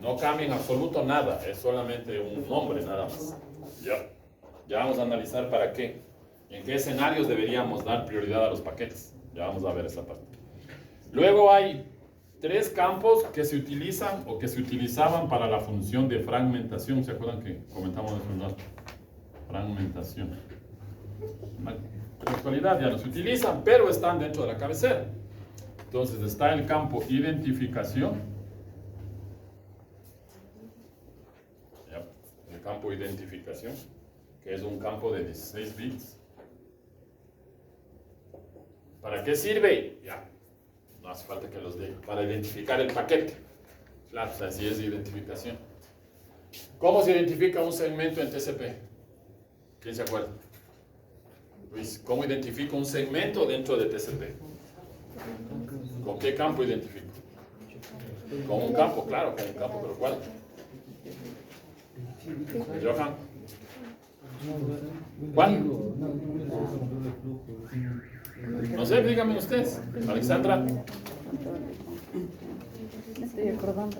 No cambia en absoluto nada, es solamente un nombre nada más. Ya vamos a analizar para qué. En qué escenarios deberíamos dar prioridad a los paquetes. Ya vamos a ver esa parte. Luego hay 3 campos que se utilizan o que se utilizaban para la función de fragmentación. ¿Se acuerdan que comentamos eso un rato? Fragmentación. En la actualidad ya no se utilizan, pero están dentro de la cabecera. Entonces está el campo identificación. Ya, el campo identificación, que es un campo de 16 bits. ¿Para qué sirve? Ya, no hace falta que los diga. Para identificar el paquete. Claro, o sea, así es identificación. ¿Cómo se identifica un segmento en TCP? ¿Quién se acuerda? Luis, ¿cómo identifico un segmento dentro de TCP? ¿Con qué campo identifico? Con un campo, claro, con un campo, pero ¿cuál? Johan. ¿Cuál? No sé, díganme ustedes. Alexandra. Me estoy acordando.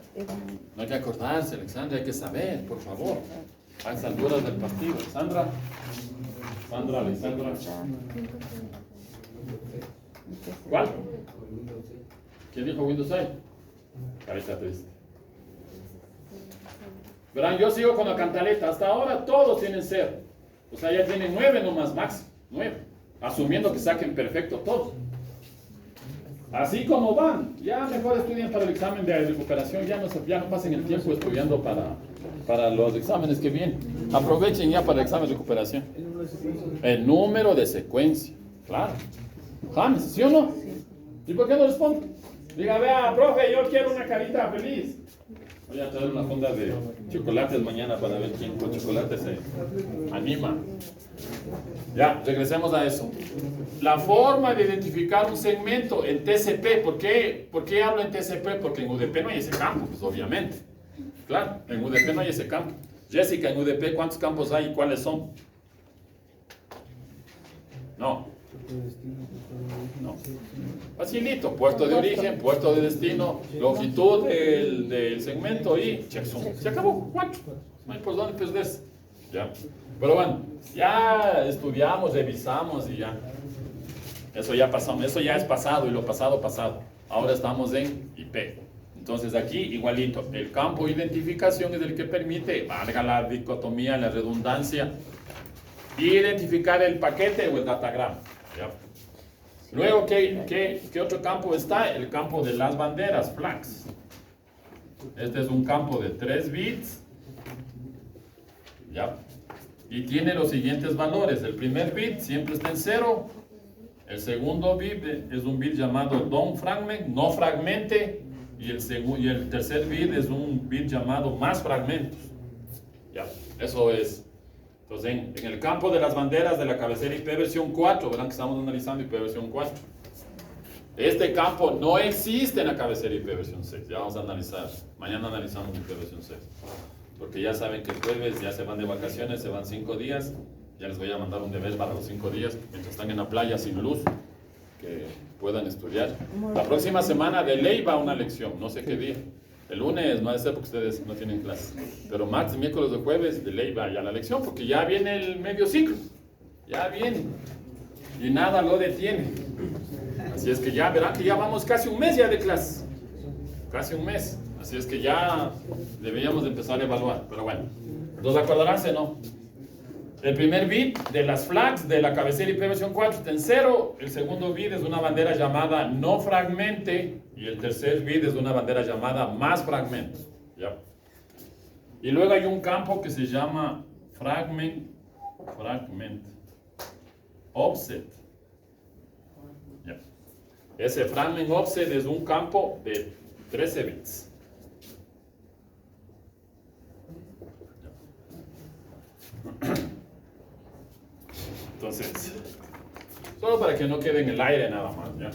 No hay que acordarse, Alexandra, hay que saber, por favor. A estas alturas del partido. Sandra. Alexandra. ¿Cuál? ¿Quién dijo Windows 8? Carita triste. Verán, yo sigo con la cantaleta. Hasta ahora todos tienen 0. O sea, ya tienen 9 nomás, máximo, 9. Asumiendo que saquen perfecto todo. Así como van, ya mejor estudien para el examen de recuperación, ya no pasen el tiempo estudiando para los exámenes que vienen. Aprovechen ya para el examen de recuperación. El número de secuencia, claro. James, ¿sí o no? ¿Y por qué no responde? Diga, vea, profe, yo quiero una carita feliz. Voy a traer una funda de chocolates mañana para ver quién con chocolates se anima. Ya, regresemos a eso. La forma de identificar un segmento en TCP, ¿por qué hablo en TCP? Porque en UDP no hay ese campo, pues obviamente. Claro, en UDP no hay ese campo. Jessica, en UDP, ¿cuántos campos hay y cuáles son? No. No. Facilito, puerto de origen, puerto de destino, longitud del segmento y checksum. Se acabó, 4. No hay por dónde perderse. Ya. Pero bueno, ya estudiamos, revisamos y ya. Eso ya pasamos, eso ya es pasado y lo pasado, pasado. Ahora estamos en IP. Entonces aquí igualito, el campo de identificación es el que permite, valga la dicotomía, la redundancia, identificar el paquete o el datagrama. ¿Ya? Luego, ¿qué otro campo está? El campo de las banderas, flags. Este es un campo de 3 bits. ¿Ya? Y tiene los siguientes valores. El primer bit siempre está en 0. El segundo bit es un bit llamado don't fragment, no fragmente. Y el tercer bit es un bit llamado más fragmentos. ¿Ya? Eso es. Entonces, en el campo de las banderas de la cabecera IP versión 4, verán que estamos analizando IP versión 4. Este campo no existe en la cabecera IP versión 6. Ya vamos a analizar. Mañana analizamos IP versión 6. Porque ya saben que el jueves ya se van de vacaciones, se van 5 días. Ya les voy a mandar un deber para los 5 días, mientras están en la playa sin luz, que puedan estudiar. La próxima semana de ley va una lección, no sé qué día. El lunes no va a ser porque ustedes no tienen clase. Pero martes, miércoles o jueves de ley va ya la lección, porque ya viene el medio ciclo. Ya viene. Y nada lo detiene. Así es que ya verán que ya vamos casi un mes ya de clase. Casi un mes. Así es que ya deberíamos de empezar a evaluar. Pero bueno, ¿los acordarán o no? El primer bit de las flags de la cabecera IP versión 4 está en 0. El segundo bit es una bandera llamada no fragmente. Y el tercer bit es una bandera llamada más fragmentos. ¿Ya? Y luego hay un campo que se llama fragment offset. ¿Ya? Ese fragment offset es un campo de 13 bits. Entonces, solo para que no quede en el aire nada más, ¿ya?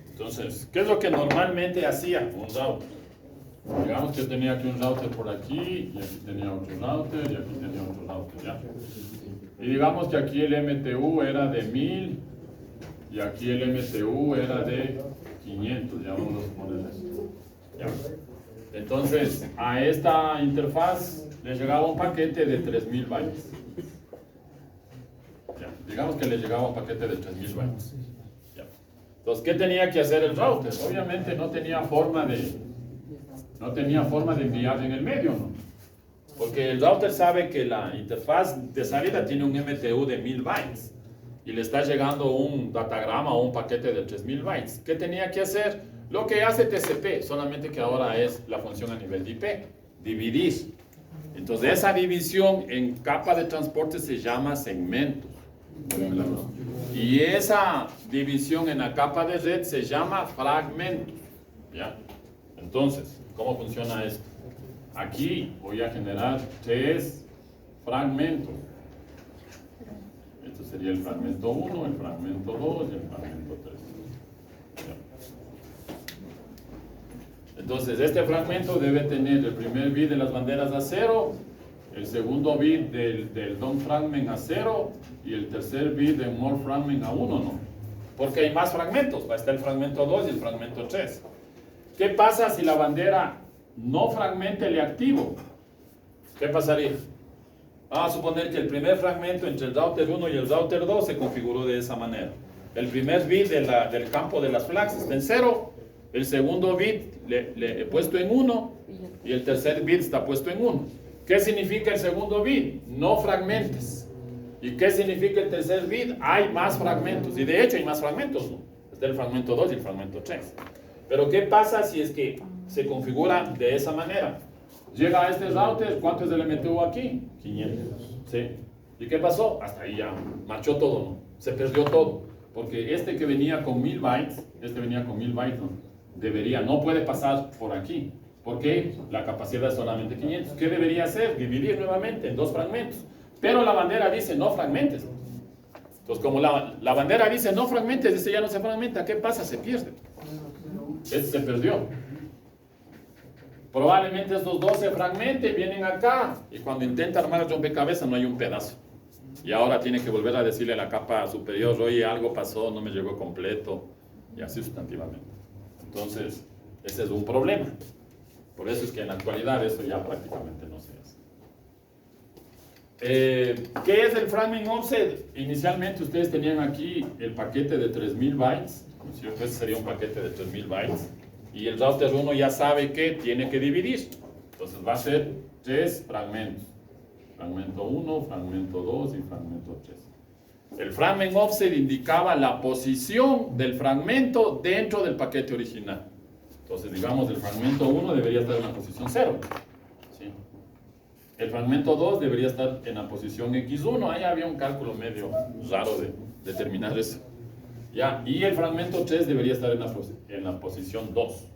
Entonces, ¿qué es lo que normalmente hacía un router? Digamos que yo tenía aquí un router por aquí, y aquí tenía otro router, y aquí tenía otro router, ¿ya? Y digamos que aquí el MTU era de 1000, y aquí el MTU era de 500, ya vamos a poner esto, ¿ya? Entonces, a esta interfaz le llegaba un paquete de 3000 bytes. ¿Ya? Digamos que le llegaba un paquete de 3000 bytes. ¿Ya? Entonces, ¿qué tenía que hacer el router? Obviamente no tenía forma de enviar en el medio, ¿no? Porque el router sabe que la interfaz de salida tiene un MTU de 1000 bytes y le está llegando un datagrama o un paquete de 3000 bytes. ¿Qué tenía que hacer? Lo que hace TCP, solamente que ahora es la función a nivel de IP, dividir. Entonces, esa división en capa de transporte se llama segmentos. Y esa división en la capa de red se llama fragmentos. ¿Ya? Entonces, ¿cómo funciona esto? Aquí voy a generar 3 fragmentos. Esto sería el fragmento 1, el fragmento 2 y el fragmento 3. ¿Ya? Entonces, este fragmento debe tener el primer bit de las banderas a 0, el segundo bit del don't fragment a 0 y el tercer bit del more fragment a 1, ¿no? Porque hay más fragmentos, va a estar el fragmento 2 y el fragmento 3. ¿Qué pasa si la bandera no fragmente le activo? ¿Qué pasaría? Vamos a suponer que el primer fragmento entre el router 1 y el router 2 se configuró de esa manera. El primer bit del campo de las flags está en 0, el segundo bit le he puesto en 1 y el tercer bit está puesto en 1. ¿Qué significa el segundo bit? No fragmentes. ¿Y qué significa el tercer bit? Hay más fragmentos, y de hecho hay más fragmentos, ¿no? Está el fragmento 2 y el fragmento 3. Pero ¿qué pasa si es que se configura de esa manera? Llega a este router, ¿cuánto es el MTU aquí? 500, ¿sí? ¿Y qué pasó? Hasta ahí ya marchó todo, ¿no? Se perdió todo, porque este que venía con 1000 bytes, ¿no? No puede pasar por aquí, porque la capacidad es solamente 500. ¿Qué debería hacer? Dividir nuevamente en dos fragmentos. Pero la bandera dice no fragmentes. Entonces, como la bandera dice no fragmentes, dice ya no se fragmenta, ¿qué pasa? Se pierde. Este se perdió. Probablemente estos dos se fragmenten, vienen acá, y cuando intenta armar el rompecabezas no hay un pedazo. Y ahora tiene que volver a decirle a la capa superior, oye, algo pasó, no me llegó completo, y así sustantivamente. Entonces, ese es un problema. Por eso es que en la actualidad eso ya prácticamente no se hace. ¿Qué es el framing offset? Inicialmente ustedes tenían aquí el paquete de 3000 bytes, ¿no es cierto? Ese sería un paquete de 3000 bytes. Y el router 1 ya sabe que tiene que dividir. Entonces va a ser 3 fragmentos. Fragmento 1, fragmento 2 y fragmento 3. El framing offset indicaba la posición del fragmento dentro del paquete original. Entonces, digamos, el fragmento 1 debería estar en la posición 0. ¿Sí? El fragmento 2 debería estar en la posición X1. Ahí había un cálculo medio raro de determinar eso. ¿Ya? Y el fragmento 3 debería estar en la posición 2.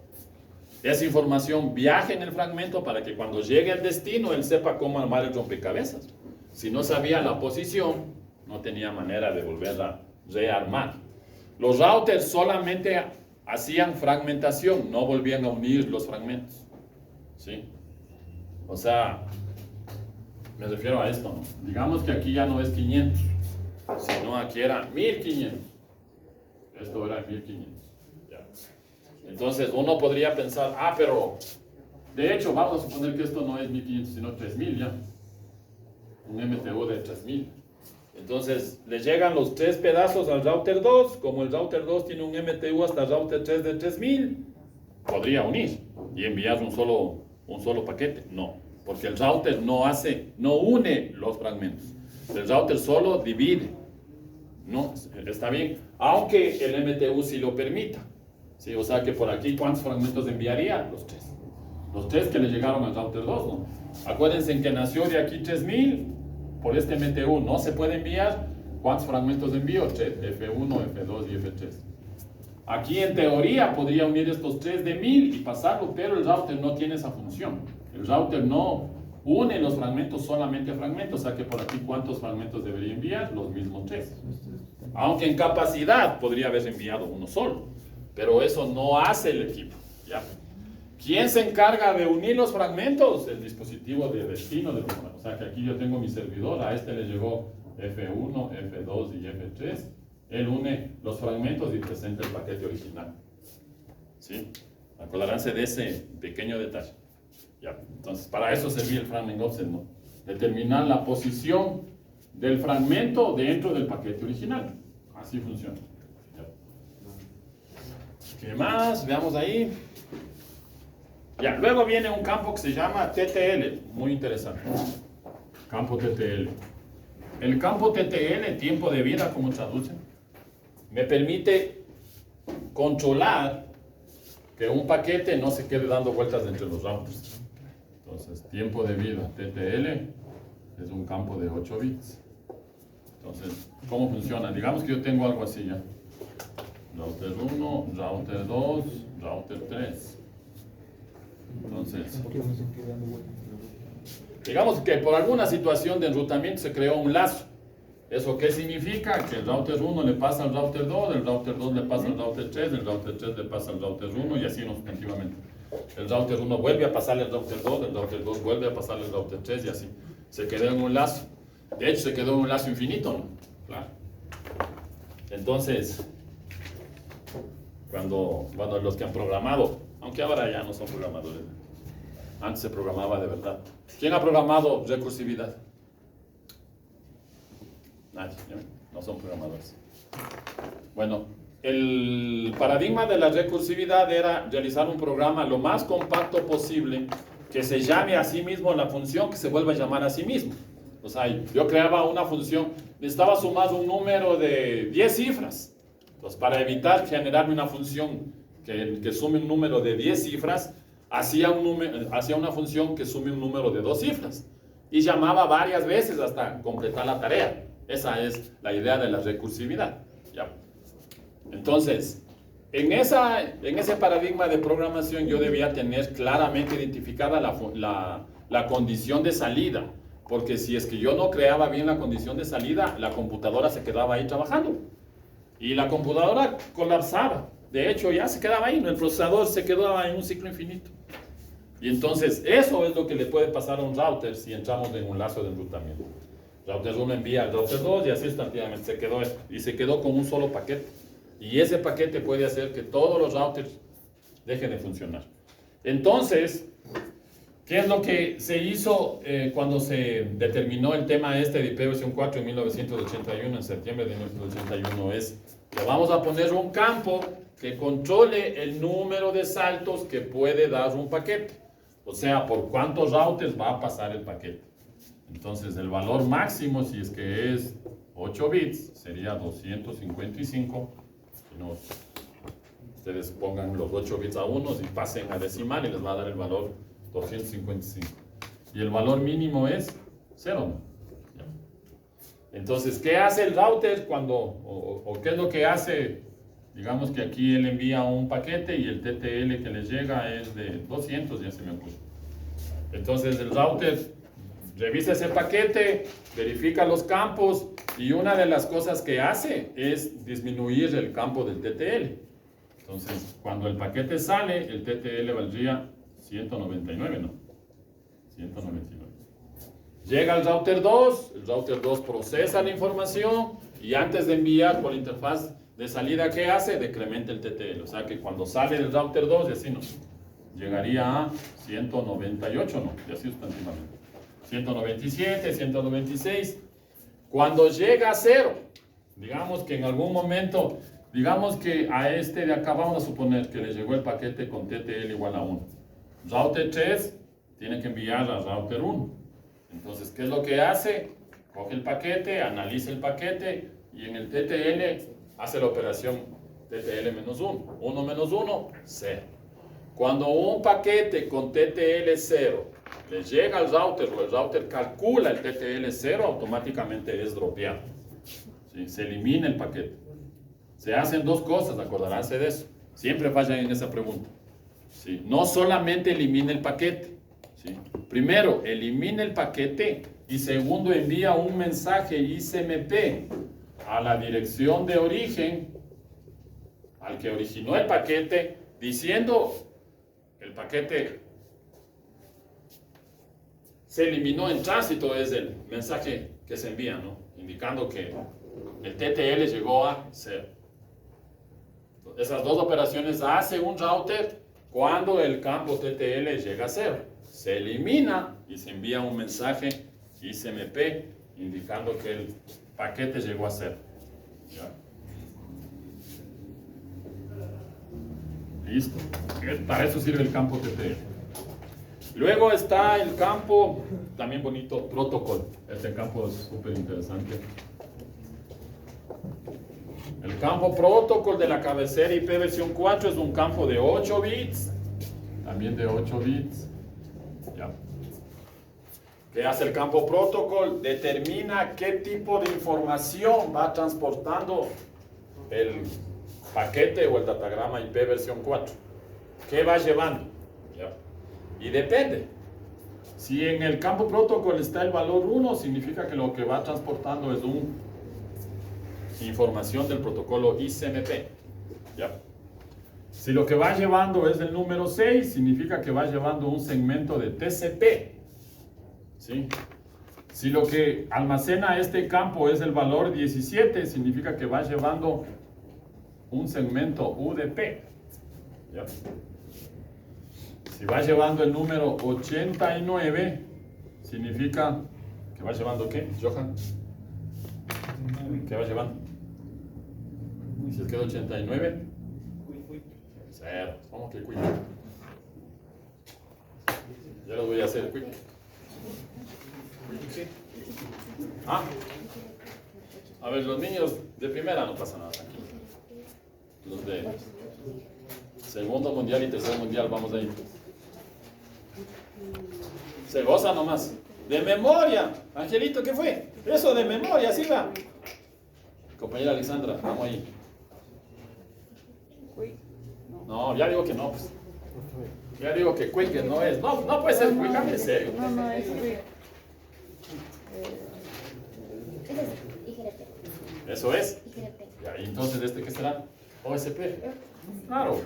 Esa información viaja en el fragmento para que cuando llegue al destino él sepa cómo armar el rompecabezas. Si no sabía la posición, no tenía manera de volver a rearmar. Los routers solamente hacían fragmentación, no volvían a unir los fragmentos. ¿Sí? O sea, me refiero a esto, ¿no? Digamos que aquí ya no es 500, sino aquí era 1500. Esto era 1500. Ya. Entonces uno podría pensar, pero de hecho vamos a suponer que esto no es 1500 sino 3000 ya. Un MTU de 3000. Entonces le llegan los 3 pedazos al router 2. Como el router 2 tiene un MTU hasta el router 3 de 3000, podría unir y enviar un solo paquete. No, porque el router no une los fragmentos. El router solo divide. No, está bien, aunque el MTU sí lo permita. ¿Sí? O sea que por aquí, ¿cuántos fragmentos enviaría? Los 3. Los 3 que le llegaron al router 2, ¿no? Acuérdense que nació de aquí 3000, por este MTU no se puede enviar. ¿Cuántos fragmentos envío? 3, F1, F2 y F3. Aquí en teoría podría unir estos 3 de 1000 y pasarlo, pero el router no tiene esa función. El router no une los fragmentos solamente a fragmentos, o sea que por aquí ¿cuántos fragmentos debería enviar? Los mismos 3. Aunque en capacidad podría haber enviado uno solo, pero eso no hace el equipo. ¿Ya? ¿Quién se encarga de unir los fragmentos? El dispositivo de destino del programa. O sea que aquí yo tengo mi servidor, a este le llegó F1, F2 y F3. Él une los fragmentos y presenta el paquete original. ¿Sí? Acordaránse de ese pequeño detalle. Ya. Entonces, para eso servía el framing offset, ¿no? Determinar la posición del fragmento dentro del paquete original. Así funciona. Ya. ¿Qué más? Veamos ahí. Ya, luego viene un campo que se llama TTL, muy interesante. Campo TTL. El campo TTL, tiempo de vida, como traducen, me permite controlar que un paquete no se quede dando vueltas entre los routers. Entonces, tiempo de vida, TTL, es un campo de 8 bits. Entonces, ¿cómo funciona? Digamos que yo tengo algo así ya. Router 1, router 2, router 3. Entonces, digamos que por alguna situación de enrutamiento se creó un lazo. ¿Eso qué significa? Que el router 1 le pasa al router 2, el router 2 le pasa al router 3, el router 3 le pasa al router 1 y así sucesivamente. El router 1 vuelve a pasarle al router 2, el router 2 vuelve a pasarle al router 3 y así. Se quedó en un lazo. De hecho, se quedó en un lazo infinito, ¿no? Claro. Entonces, cuando los que han programado, aunque ahora ya no son programadores, antes se programaba de verdad. ¿Quién ha programado recursividad? Nadie, ¿no? No son programadores. Bueno, el paradigma de la recursividad era realizar un programa lo más compacto posible que se llame a sí mismo la función que se vuelva a llamar a sí mismo. O sea, yo creaba una función, necesitaba sumar un número de 10 cifras. Entonces, para evitar generarme una función que sume un número de 10 cifras, hacía una función que sume un número de 2 cifras. Y llamaba varias veces hasta completar la tarea. Esa es la idea de la recursividad. ¿Ya? Entonces, en ese paradigma de programación yo debía tener claramente identificada la condición de salida, porque si es que yo no creaba bien la condición de salida, la computadora se quedaba ahí trabajando y la computadora colapsaba. De hecho, ya se quedaba ahí, el procesador se quedaba en un ciclo infinito. Y entonces eso es lo que le puede pasar a un router si entramos en un lazo de enrutamiento. Router 1 envía al router 2 y así sustantivamente se quedó con un solo paquete. Y ese paquete puede hacer que todos los routers dejen de funcionar. Entonces, ¿qué es lo que se hizo cuando se determinó el tema este de IPv4 en 1981, en septiembre de 1981? Es que vamos a poner un campo que controle el número de saltos que puede dar un paquete. O sea, por cuántos routers va a pasar el paquete. Entonces, el valor máximo, si es que es 8 bits, sería 255. No, ustedes pongan los 8 bits a unos y pasen a decimal y les va a dar el valor 255. Y el valor mínimo es 0. Entonces, ¿qué hace el router o qué es lo que hace? Digamos que aquí él envía un paquete y el TTL que le llega es de 200, ya se me ocurre. Entonces, el router revisa ese paquete, verifica los campos y una de las cosas que hace es disminuir el campo del TTL. Entonces, cuando el paquete sale, el TTL valdría 199, ¿no? 199. Llega al router 2, el router 2 procesa la información y antes de enviar por la interfaz de salida, ¿qué hace? Decrementa el TTL. O sea que cuando sale del router 2, y así no, llegaría a 198, ¿no? Y así sustantivamente. 197, 196. Cuando llega a 0, digamos que en algún momento, digamos que a este de acá vamos a suponer que le llegó el paquete con TTL igual a 1. Router 3 tiene que enviar a router 1. Entonces, ¿qué es lo que hace? Coge el paquete, analiza el paquete y en el TTL hace la operación TTL menos 1. 1 menos 1, 0. Cuando un paquete con TTL 0 le llega al router o el router calcula el TTL 0, automáticamente es dropeado. ¿Sí? Se elimina el paquete. Se hacen dos cosas, acordaránse de eso. Siempre fallan en esa pregunta. ¿Sí? No solamente elimina el paquete. ¿Sí? Primero, elimina el paquete y segundo, envía un mensaje ICMP a la dirección de origen, al que originó el paquete, diciendo el paquete se eliminó en tránsito, es el mensaje que se envía, ¿no? Indicando que el TTL llegó a 0. Esas dos operaciones hace un router cuando el campo TTL llega a 0. Se elimina y se envía un mensaje ICMP indicando que el paquete llegó a 0. ¿Ya? Listo. Para eso sirve el campo TTL. Luego está el campo, también bonito, protocolo. Este campo es súper interesante. El campo protocolo de la cabecera IPv4 es un campo de 8 bits. También de 8 bits. ¿Ya? ¿Qué hace el campo protocolo? Determina qué tipo de información va transportando el paquete o el datagrama IPv4. ¿Qué va llevando? ¿Ya? Y depende. Si en el campo protocolo está el valor 1, significa que lo que va transportando es información del protocolo ICMP. ¿Ya? Si lo que va llevando es el número 6, significa que va llevando un segmento de TCP. ¿Sí? Si lo que almacena este campo es el valor 17, significa que va llevando un segmento UDP. ¿Ya? Si va llevando el número 89, significa que va llevando ¿qué, Johan? ¿Qué va llevando? Si es que es 89, 0. ¿Cómo que quick? Ya lo voy a hacer quick. ¿Ah? A ver, los niños de primera no pasa nada, tranquilo. Los de segundo mundial y tercer mundial, vamos a ir. Se goza nomás. De memoria. Angelito, ¿qué fue? Eso de memoria, sí va. Compañera Alexandra, vamos ahí. No, ya digo que no, pues. Ya digo que quick no es. No, no puede ser quick, en serio. No, es quick. Eso es. Ya, y entonces, ¿este qué será? OSP. Claro.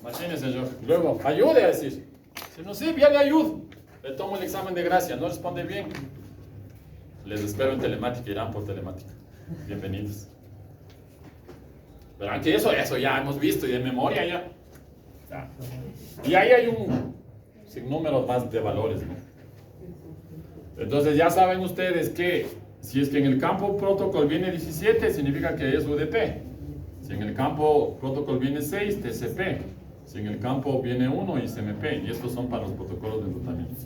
Imagínense yo. Luego, ayude a decir. Si no sirve, ya le ayudo. Le tomo el examen de gracia, no responde bien. Les espero en telemática, irán por telemática. Bienvenidos. Verán que eso ya hemos visto y de memoria ya. Y ahí hay un sinnúmero más de valores, ¿no? Entonces ya saben ustedes que si es que en el campo protocol viene 17, significa que es UDP. Si en el campo protocol viene 6, TCP. Si en el campo viene 1, ICMP. Y estos son para los protocolos de enrutamiento.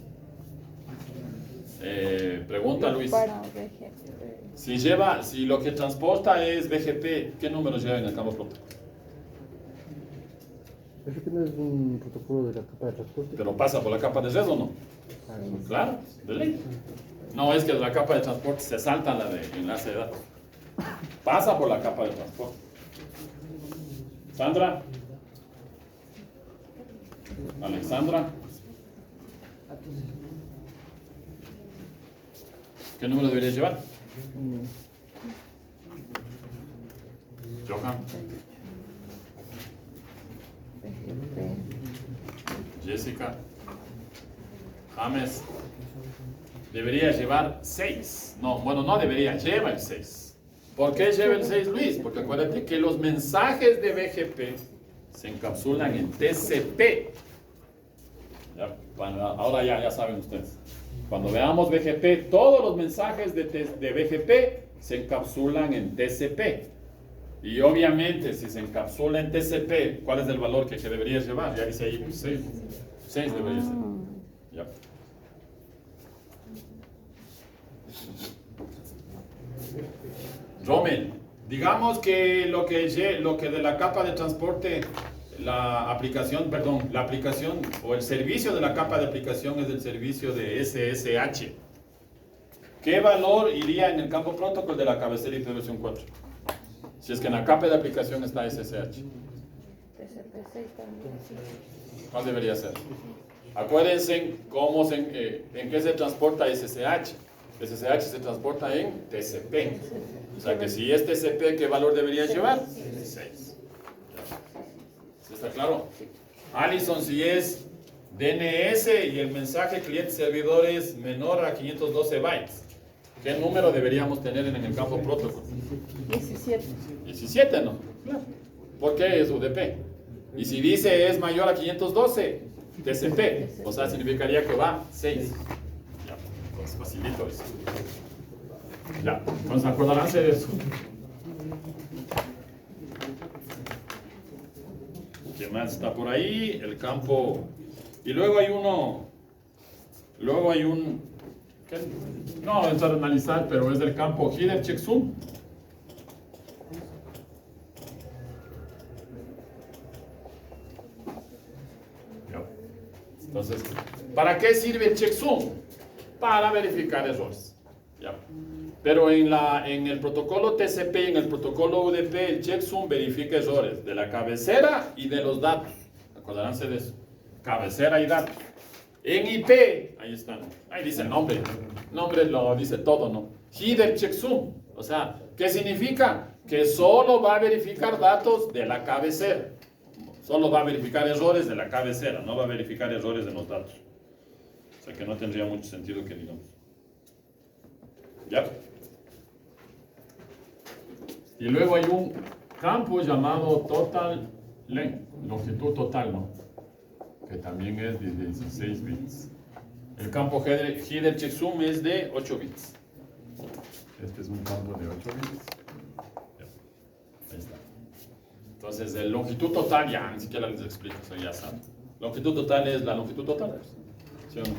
Pregunta Luis. Para BGP. Si lo que transporta es BGP, ¿qué números lleva en el campo protocolo? ¿BGP no es un protocolo de la capa de transporte? ¿Pero pasa por la capa de red o no? Claro, de ley. No es que la capa de transporte se salta la de enlace de datos. Pasa por la capa de transporte. Sandra. Alexandra. ¿Qué número deberías llevar? Johan. Jessica. James. Debería llevar 6. No, bueno, no debería, lleva el 6. ¿Por qué lleva el 6, Luis? Porque acuérdate que los mensajes de BGP se encapsulan en TCP. Ya, ahora ya saben ustedes. Cuando veamos BGP, todos los mensajes de BGP se encapsulan en TCP. Y obviamente, si se encapsula en TCP, ¿cuál es el valor que deberías llevar? Ya dice ahí 6. 6 debería ser. Ya. Rommel, digamos que lo que de la capa de transporte, la aplicación o el servicio de la capa de aplicación es el servicio de SSH. ¿Qué valor iría en el campo protocolo de la cabecera IP versión 4? Si es que en la capa de aplicación está SSH. TCP6 también. ¿Cuál debería ser? Acuérdense en qué se transporta SSH. SSH se transporta en TCP. O sea que si es TCP, ¿qué valor debería llevar? 6. ¿Está claro? Alison, si es DNS y el mensaje cliente-servidor es menor a 512 bytes, ¿qué número deberíamos tener en el campo protocolo? 17. 17, ¿no? Claro. ¿Por qué es UDP? Y si dice es mayor a 512, TCP. O sea, significaría que va 6. Ya, pues facilito eso. Ya, entonces acordarán de eso. ¿Qué más está por ahí? El campo. Y luego hay un. ¿Qué? No, es para analizar, pero es del campo header checksum. Entonces, ¿para qué sirve el checksum? Para verificar errores. ¿Ya? Pero en el protocolo TCP, en el protocolo UDP, el checksum verifica errores de la cabecera y de los datos. Acordarán de eso. Cabecera y datos. En IP, ahí están. Ahí dice el nombre. Nombre lo dice todo, ¿no? Header checksum. O sea, ¿qué significa? Que solo va a verificar datos de la cabecera. Solo va a verificar errores de la cabecera, no va a verificar errores de los datos. O sea que no tendría mucho sentido que digamos. ¿Ya? Y luego hay un campo llamado total length, longitud total, ¿no? Que también es de 16 bits. El campo header checksum es de 8 bits. Este es un campo de 8 bits. Ya. Ahí está. Entonces, la longitud total, ya ni siquiera les explico, eso ya saben. Longitud total es la longitud total. ¿Sí o no?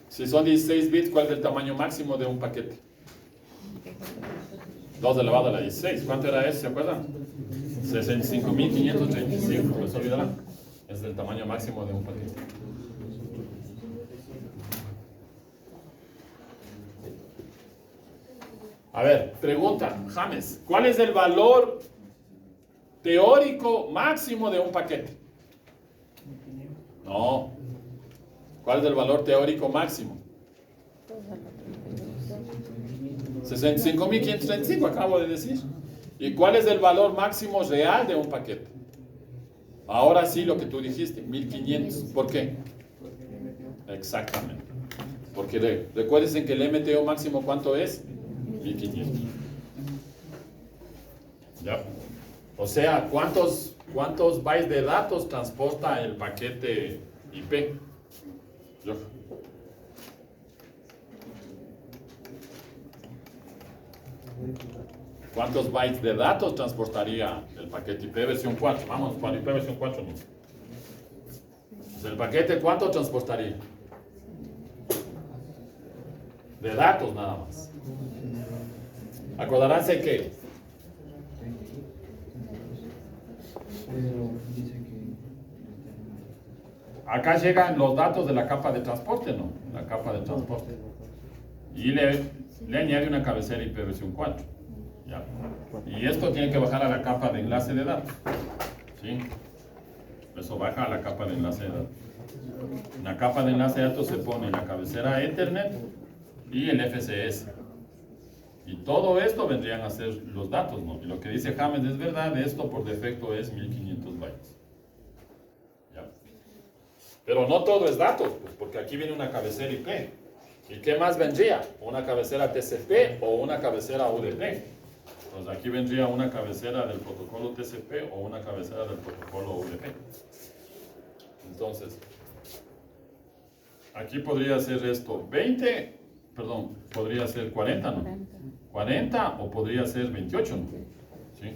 Si son 16 bits, ¿cuál es el tamaño máximo de un paquete? 2 elevado a la 16. ¿Cuánto era eso? ¿Se acuerdan? 65.535. ¿No se olvidará? Es el tamaño máximo de un paquete. A ver, pregunta, James, ¿cuál es el valor teórico máximo de un paquete? No. ¿Cuál es el valor teórico máximo? 65.535, acabo de decir. ¿Y cuál es el valor máximo real de un paquete? Ahora sí, lo que tú dijiste, 1500. ¿Por qué? Exactamente. Porque recuérdense que el MTO máximo, ¿cuánto es? 1500. Ya. O sea, ¿cuántos bytes de datos transporta el paquete IP? Yo. ¿Cuántos bytes de datos transportaría el paquete IP versión 4? Vamos, para IP versión 4 no. Pues el paquete, ¿cuánto transportaría? De datos nada más. Acordaránse que acá llegan los datos de la capa de transporte, ¿no? La capa de transporte. Y le añade una cabecera IP versión 4. ¿Ya? Y esto tiene que bajar a la capa de enlace de datos. ¿Sí? Eso baja a la capa de enlace de datos. En la capa de enlace de datos se pone la cabecera Ethernet y el FCS. Y todo esto vendrían a ser los datos, ¿no? Y lo que dice James es verdad, esto por defecto es 1500 bytes. ¿Ya? Pero no todo es datos, pues, porque aquí viene una cabecera IP. ¿Y qué más vendría? ¿Una cabecera TCP o una cabecera UDP? Entonces aquí vendría una cabecera del protocolo TCP o una cabecera del protocolo UDP. Entonces, aquí podría ser esto 20, perdón, podría ser 40, ¿no? 40 o podría ser 28, ¿no? ¿Sí?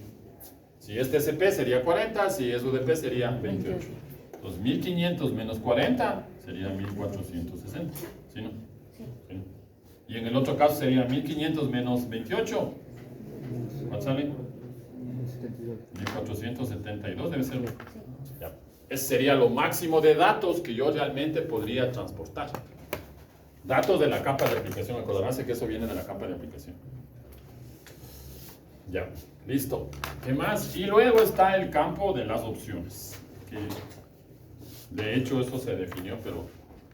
Si es TCP sería 40, si es UDP sería 28. Entonces 1500 menos 40 sería 1460, ¿sí, no? ¿Sí? Y en el otro caso sería 1500 menos 28. ¿Cuánto sale? 1472 debe ser. Ya. Ese sería lo máximo de datos que yo realmente podría transportar. Datos de la capa de aplicación. Acordaránse que eso viene de la capa de aplicación. Ya, listo. ¿Qué más? Y luego está el campo de las opciones. Que de hecho eso se definió, pero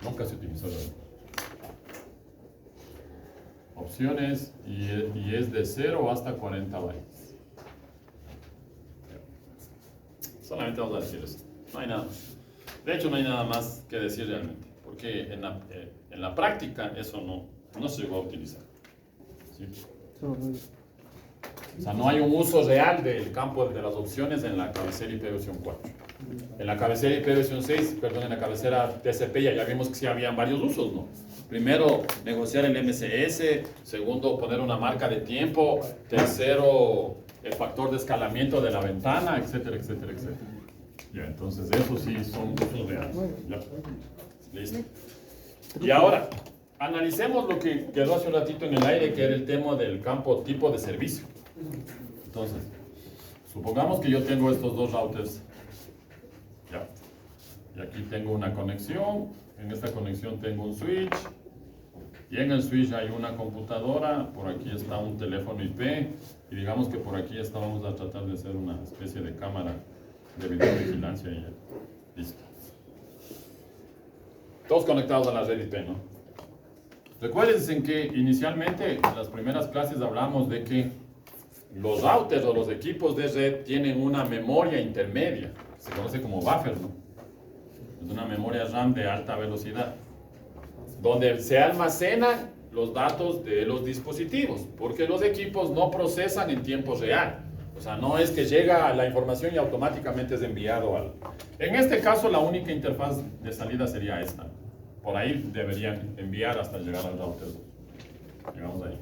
nunca se utilizó. Opciones y es de 0 hasta 40 bytes. Solamente vamos a decir eso. No hay nada más. De hecho, no hay nada más que decir realmente, porque en la práctica eso no se llegó a utilizar. ¿Sí? O sea, no hay un uso real del campo de las opciones en la cabecera IP versión 4. En la cabecera IP versión 6, perdón, en la cabecera TCP ya vimos que sí habían varios usos, ¿no? Primero, negociar el MCS. Segundo, poner una marca de tiempo. Tercero, el factor de escalamiento de la ventana, etcétera, etcétera, etcétera. Ya, entonces eso sí son usos reales. Ya. Listo. Y ahora, analicemos lo que quedó hace un ratito en el aire, que era el tema del campo tipo de servicio. Entonces, supongamos que yo tengo estos dos routers. Ya. Y aquí tengo una conexión. En esta conexión tengo un switch. Y en el switch hay una computadora. Por aquí está un teléfono IP. Y digamos que por aquí vamos a tratar de hacer una especie de cámara de videovigilancia. Y ya. Listo. Todos conectados a la red IP, ¿no? Recuerden que inicialmente en las primeras clases hablamos de que los routers o los equipos de red tienen una memoria intermedia, se conoce como buffer, ¿no? Es una memoria RAM de alta velocidad, donde se almacenan los datos de los dispositivos, porque los equipos no procesan en tiempo real. O sea, no es que llega la información y automáticamente es enviado al... En este caso, la única interfaz de salida sería esta. Por ahí deberían enviar hasta llegar al router 2. Llegamos ahí.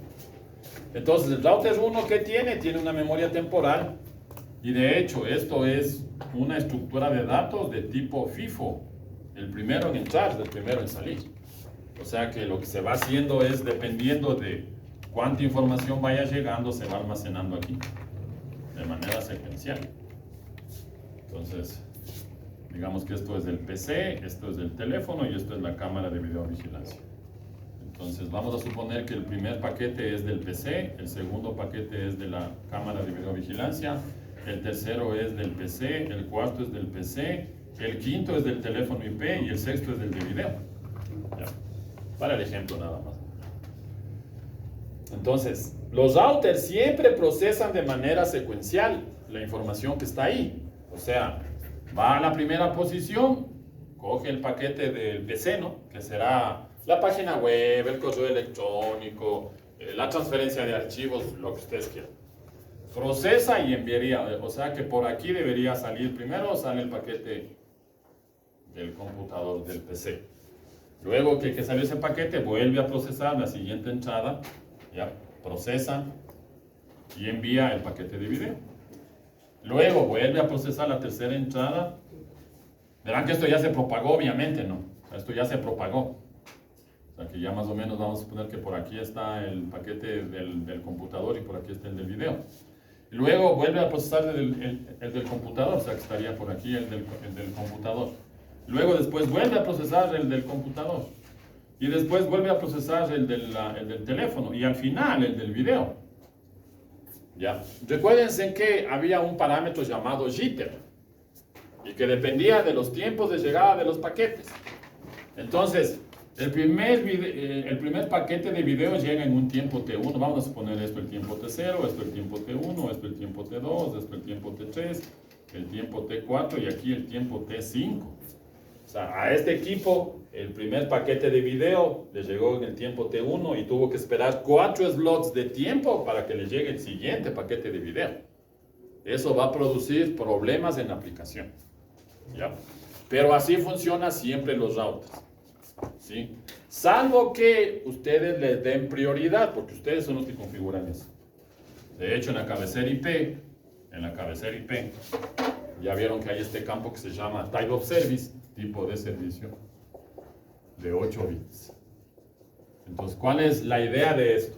Entonces, el router 1, ¿qué tiene? Tiene una memoria temporal. Y de hecho, esto es una estructura de datos de tipo FIFO. El primero en entrar, el primero en salir. O sea que lo que se va haciendo es, dependiendo de cuánta información vaya llegando, se va almacenando aquí, de manera secuencial. Entonces, digamos que esto es del PC, esto es del teléfono y esto es la cámara de videovigilancia. Entonces, vamos a suponer que el primer paquete es del PC, el segundo paquete es de la cámara de videovigilancia, el tercero es del PC, el cuarto es del PC, el quinto es del teléfono IP y el sexto es del de video. Ya. Para el ejemplo nada más. Entonces, los routers siempre procesan de manera secuencial la información que está ahí. O sea, va a la primera posición, coge el paquete del PC, ¿no? Que será la página web, el correo electrónico, la transferencia de archivos, lo que ustedes quieran. Procesa y enviaría, o sea que por aquí debería salir primero, sale el paquete del computador del PC. Luego que salió ese paquete, vuelve a procesar la siguiente entrada, ya, procesa y envía el paquete de video. Luego vuelve a procesar la tercera entrada. Verán que esto ya se propagó, obviamente, ¿no? Esto ya se propagó. O sea que ya más o menos vamos a suponer que por aquí está el paquete del computador y por aquí está el del video. Y luego vuelve a procesar el del computador, o sea que estaría por aquí el del computador. Luego después vuelve a procesar el del computador. Y después vuelve a procesar el del teléfono. Y al final el del video. Ya. Recuérdense que había un parámetro llamado jitter. Y que dependía de los tiempos de llegada de los paquetes. Entonces, el primer paquete de video llega en un tiempo T1. Vamos a suponer esto el tiempo T0, esto el tiempo T1, esto el tiempo T2, esto el tiempo T3, el tiempo T4 y aquí el tiempo T5. O sea, a este equipo, el primer paquete de video le llegó en el tiempo T1 y tuvo que esperar 4 slots de tiempo para que le llegue el siguiente paquete de video. Eso va a producir problemas en la aplicación. ¿Ya? Pero así funciona siempre los routers. ¿Sí? Salvo que ustedes les den prioridad, porque ustedes son los que configuran eso. De hecho, en la cabecera IP, ya vieron que hay este campo que se llama Type of Service, tipo de servicio, de 8 bits. Entonces, ¿cuál es la idea de esto?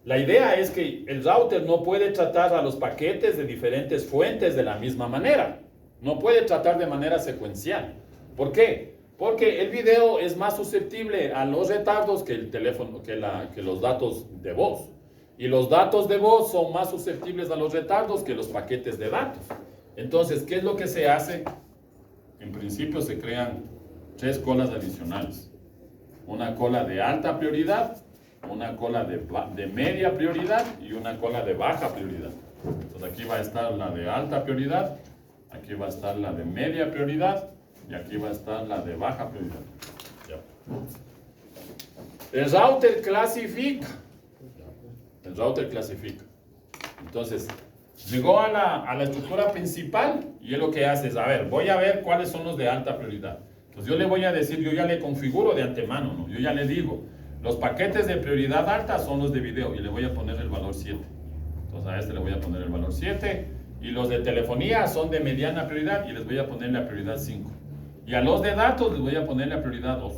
La idea es que el router no puede tratar a los paquetes de diferentes fuentes de la misma manera. No puede tratar de manera secuencial. ¿Por qué? Porque el video es más susceptible a los retardos que el teléfono, que los datos de voz. Y los datos de voz son más susceptibles a los retardos que los paquetes de datos. Entonces, ¿qué es lo que se hace? En principio se crean 3 colas adicionales. Una cola de alta prioridad, una cola de media prioridad y una cola de baja prioridad. Entonces aquí va a estar la de alta prioridad, aquí va a estar la de media prioridad y aquí va a estar la de baja prioridad. Ya. El router clasifica. Entonces, llegó a la estructura principal y él lo que hace es, a ver, voy a ver cuáles son los de alta prioridad. Entonces yo le voy a decir, yo ya le configuro de antemano, ¿no? Yo ya le digo, los paquetes de prioridad alta son los de video y le voy a poner el valor 7. Entonces a este le voy a poner el valor 7 y los de telefonía son de mediana prioridad y les voy a poner la prioridad 5. Y a los de datos les voy a poner la prioridad 2.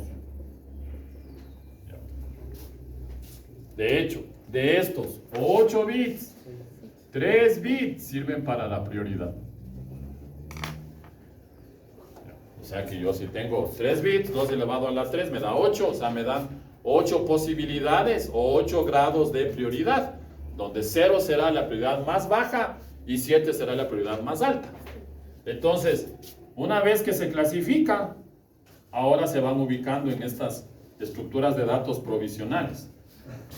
De hecho, de estos 8 bits, 3 bits sirven para la prioridad. O sea que yo si tengo 3 bits, 2 elevado a la 3 me da 8, o sea me dan 8 posibilidades o 8 grados de prioridad, donde 0 será la prioridad más baja y 7 será la prioridad más alta. Entonces, una vez que se clasifica, ahora se van ubicando en estas estructuras de datos provisionales.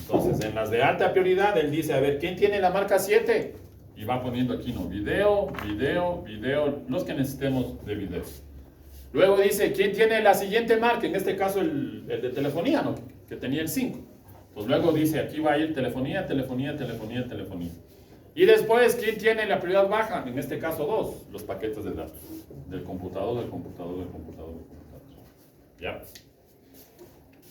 Entonces, en las de alta prioridad, él dice, a ver, ¿quién tiene la marca 7? Y va poniendo aquí, ¿no? Video, los que necesitemos de video. Luego dice, ¿quién tiene la siguiente marca? En este caso, el de telefonía, ¿no? Que tenía el 5. Pues luego dice, aquí va a ir telefonía. Y después, ¿quién tiene la prioridad baja? En este caso, 2, los paquetes de datos. Del computador. ¿Ya?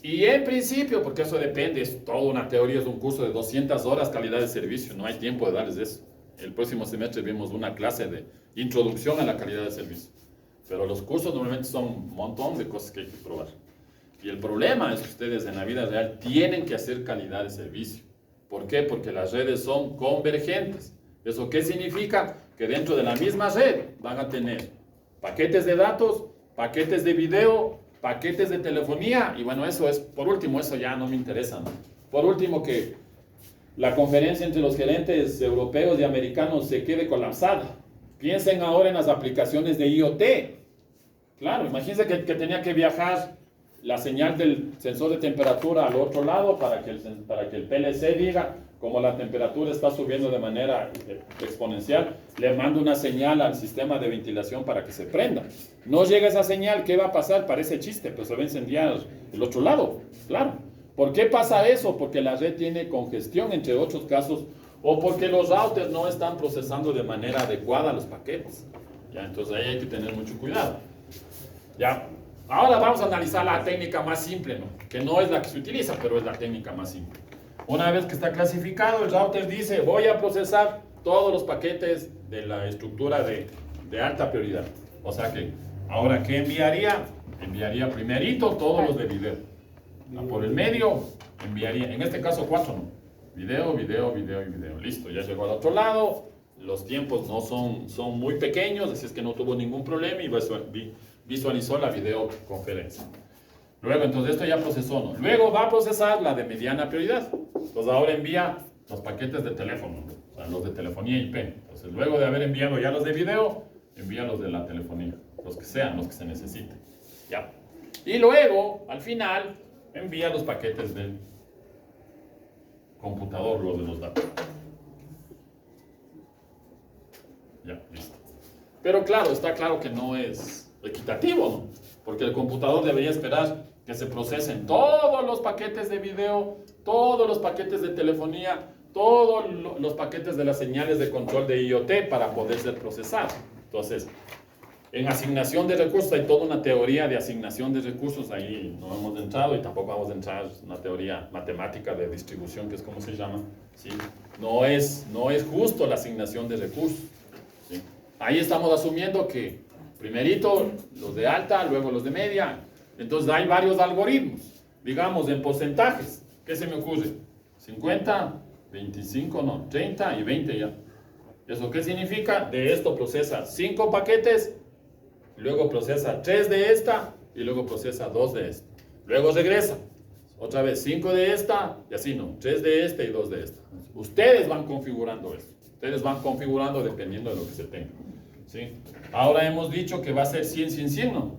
Y en principio, porque eso depende, es toda una teoría, es un curso de 200 horas, calidad de servicio, no hay tiempo de darles eso. El próximo semestre vimos una clase de introducción a la calidad de servicio. Pero los cursos normalmente son un montón de cosas que hay que probar. Y el problema es que ustedes en la vida real tienen que hacer calidad de servicio. ¿Por qué? Porque las redes son convergentes. ¿Eso qué significa? Que dentro de la misma red van a tener paquetes de datos, paquetes de video, paquetes de telefonía. Y bueno, eso es, por último, eso ya no me interesa, ¿no? Por último, que la conferencia entre los gerentes europeos y americanos se quede colapsada. Piensen ahora en las aplicaciones de IoT. Claro, imagínense que tenía que viajar la señal del sensor de temperatura al otro lado para que el PLC diga como la temperatura está subiendo de manera exponencial, le mando una señal al sistema de ventilación para que se prenda. No llega esa señal, ¿qué va a pasar? Parece chiste, pero se va a incendiar el otro lado, claro. ¿Por qué pasa eso? Porque la red tiene congestión, entre otros casos, o porque los routers no están procesando de manera adecuada los paquetes. ¿Ya? Entonces ahí hay que tener mucho cuidado. ¿Ya? Ahora vamos a analizar la técnica más simple, ¿no? Que no es la que se utiliza, pero es la técnica más simple. Una vez que está clasificado, el router dice, voy a procesar todos los paquetes de la estructura de alta prioridad. O sea que, ahora, ¿qué enviaría? Enviaría primerito todos los de video. Por el medio, enviaría, en este caso 4, ¿no? Video, video, video y video. Listo, ya llegó al otro lado. Los tiempos no son muy pequeños, así es que no tuvo ningún problema y visualizó la videoconferencia. Luego, entonces, esto ya procesó, ¿no? Luego va a procesar la de mediana prioridad. Entonces, ahora envía los paquetes de teléfono, ¿no? O sea, los de telefonía IP. Entonces, luego de haber enviado ya los de video, envía los de la telefonía. Los que sean, los que se necesiten. Ya. Y luego, al final, envía los paquetes del computador, los de los datos. Ya, listo. Pero claro, está claro que no es equitativo, ¿no? Porque el computador debería esperar que se procesen todos los paquetes de video, todos los paquetes de telefonía, todos los paquetes de las señales de control de IoT para poder ser procesados. Entonces, en asignación de recursos hay toda una teoría de asignación de recursos, ahí no hemos entrado y tampoco vamos a entrar en una teoría matemática de distribución, que es como se llama, ¿sí? No es justo la asignación de recursos, ¿sí? Ahí estamos asumiendo que primerito los de alta, luego los de media. Entonces hay varios algoritmos, digamos en porcentajes. ¿Qué se me ocurre? 50, 25, no, 30 y 20 ya. ¿Eso qué significa? De esto procesa 5 paquetes, luego procesa 3 de esta y luego procesa 2 de esta. Luego regresa, otra vez 5 de esta y así no, 3 de esta y 2 de esta. Ustedes van configurando esto, ustedes van configurando dependiendo de lo que se tenga. ¿Sí? Ahora hemos dicho que va a ser 100, 100, 100, ¿no?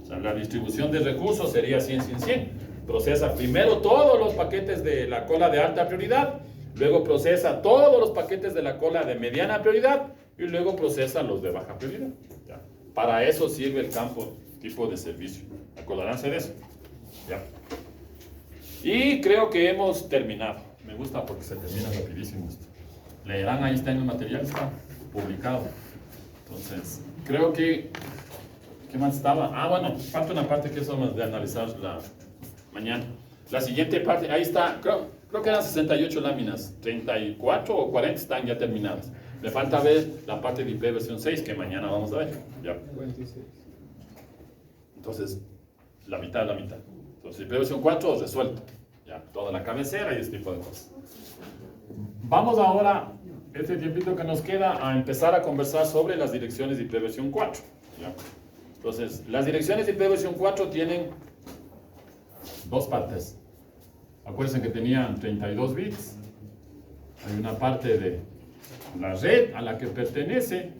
O sea, la distribución de recursos sería 100, 100, 100. Procesa primero todos los paquetes de la cola de alta prioridad, luego procesa todos los paquetes de la cola de mediana prioridad y luego procesa los de baja prioridad. ¿Ya? Para eso sirve el campo tipo de servicio. Acordaránse de eso. ¿Ya? Y creo que hemos terminado. Me gusta porque se termina rapidísimo esto. Leerán, ahí está en el material, está publicado. Entonces, creo que... ¿Qué más estaba? Ah, bueno, falta una parte que somos de analizar la mañana. La siguiente parte, ahí está, creo que eran 68 láminas, 34 o 40 están ya terminadas. Me falta ver la parte de IP versión 6 que mañana vamos a ver. Ya. 46. Entonces, la mitad. Entonces, IP versión 4 resuelto. Ya, toda la cabecera y este tipo de cosas. Vamos ahora, este tiempito que nos queda, a empezar a conversar sobre las direcciones de IP versión 4. ¿Ya? Entonces, las direcciones de IP versión 4 tienen dos partes. Acuérdense que tenían 32 bits. Hay una parte de la red a la que pertenece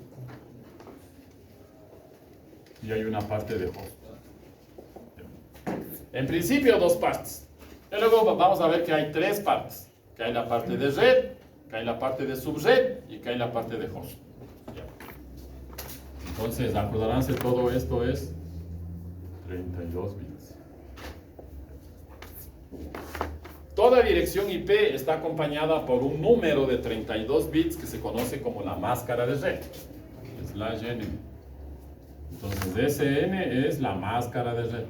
y hay una parte de host. En principio, dos partes. Y luego vamos a ver que hay tres partes. Que hay la parte de red, que hay la parte de subred y que hay la parte de host. Entonces, acordaránse, todo esto es 32 bits. Toda dirección IP está acompañada por un número de 32 bits que se conoce como la máscara de red, /n. Entonces, SN es la máscara de red.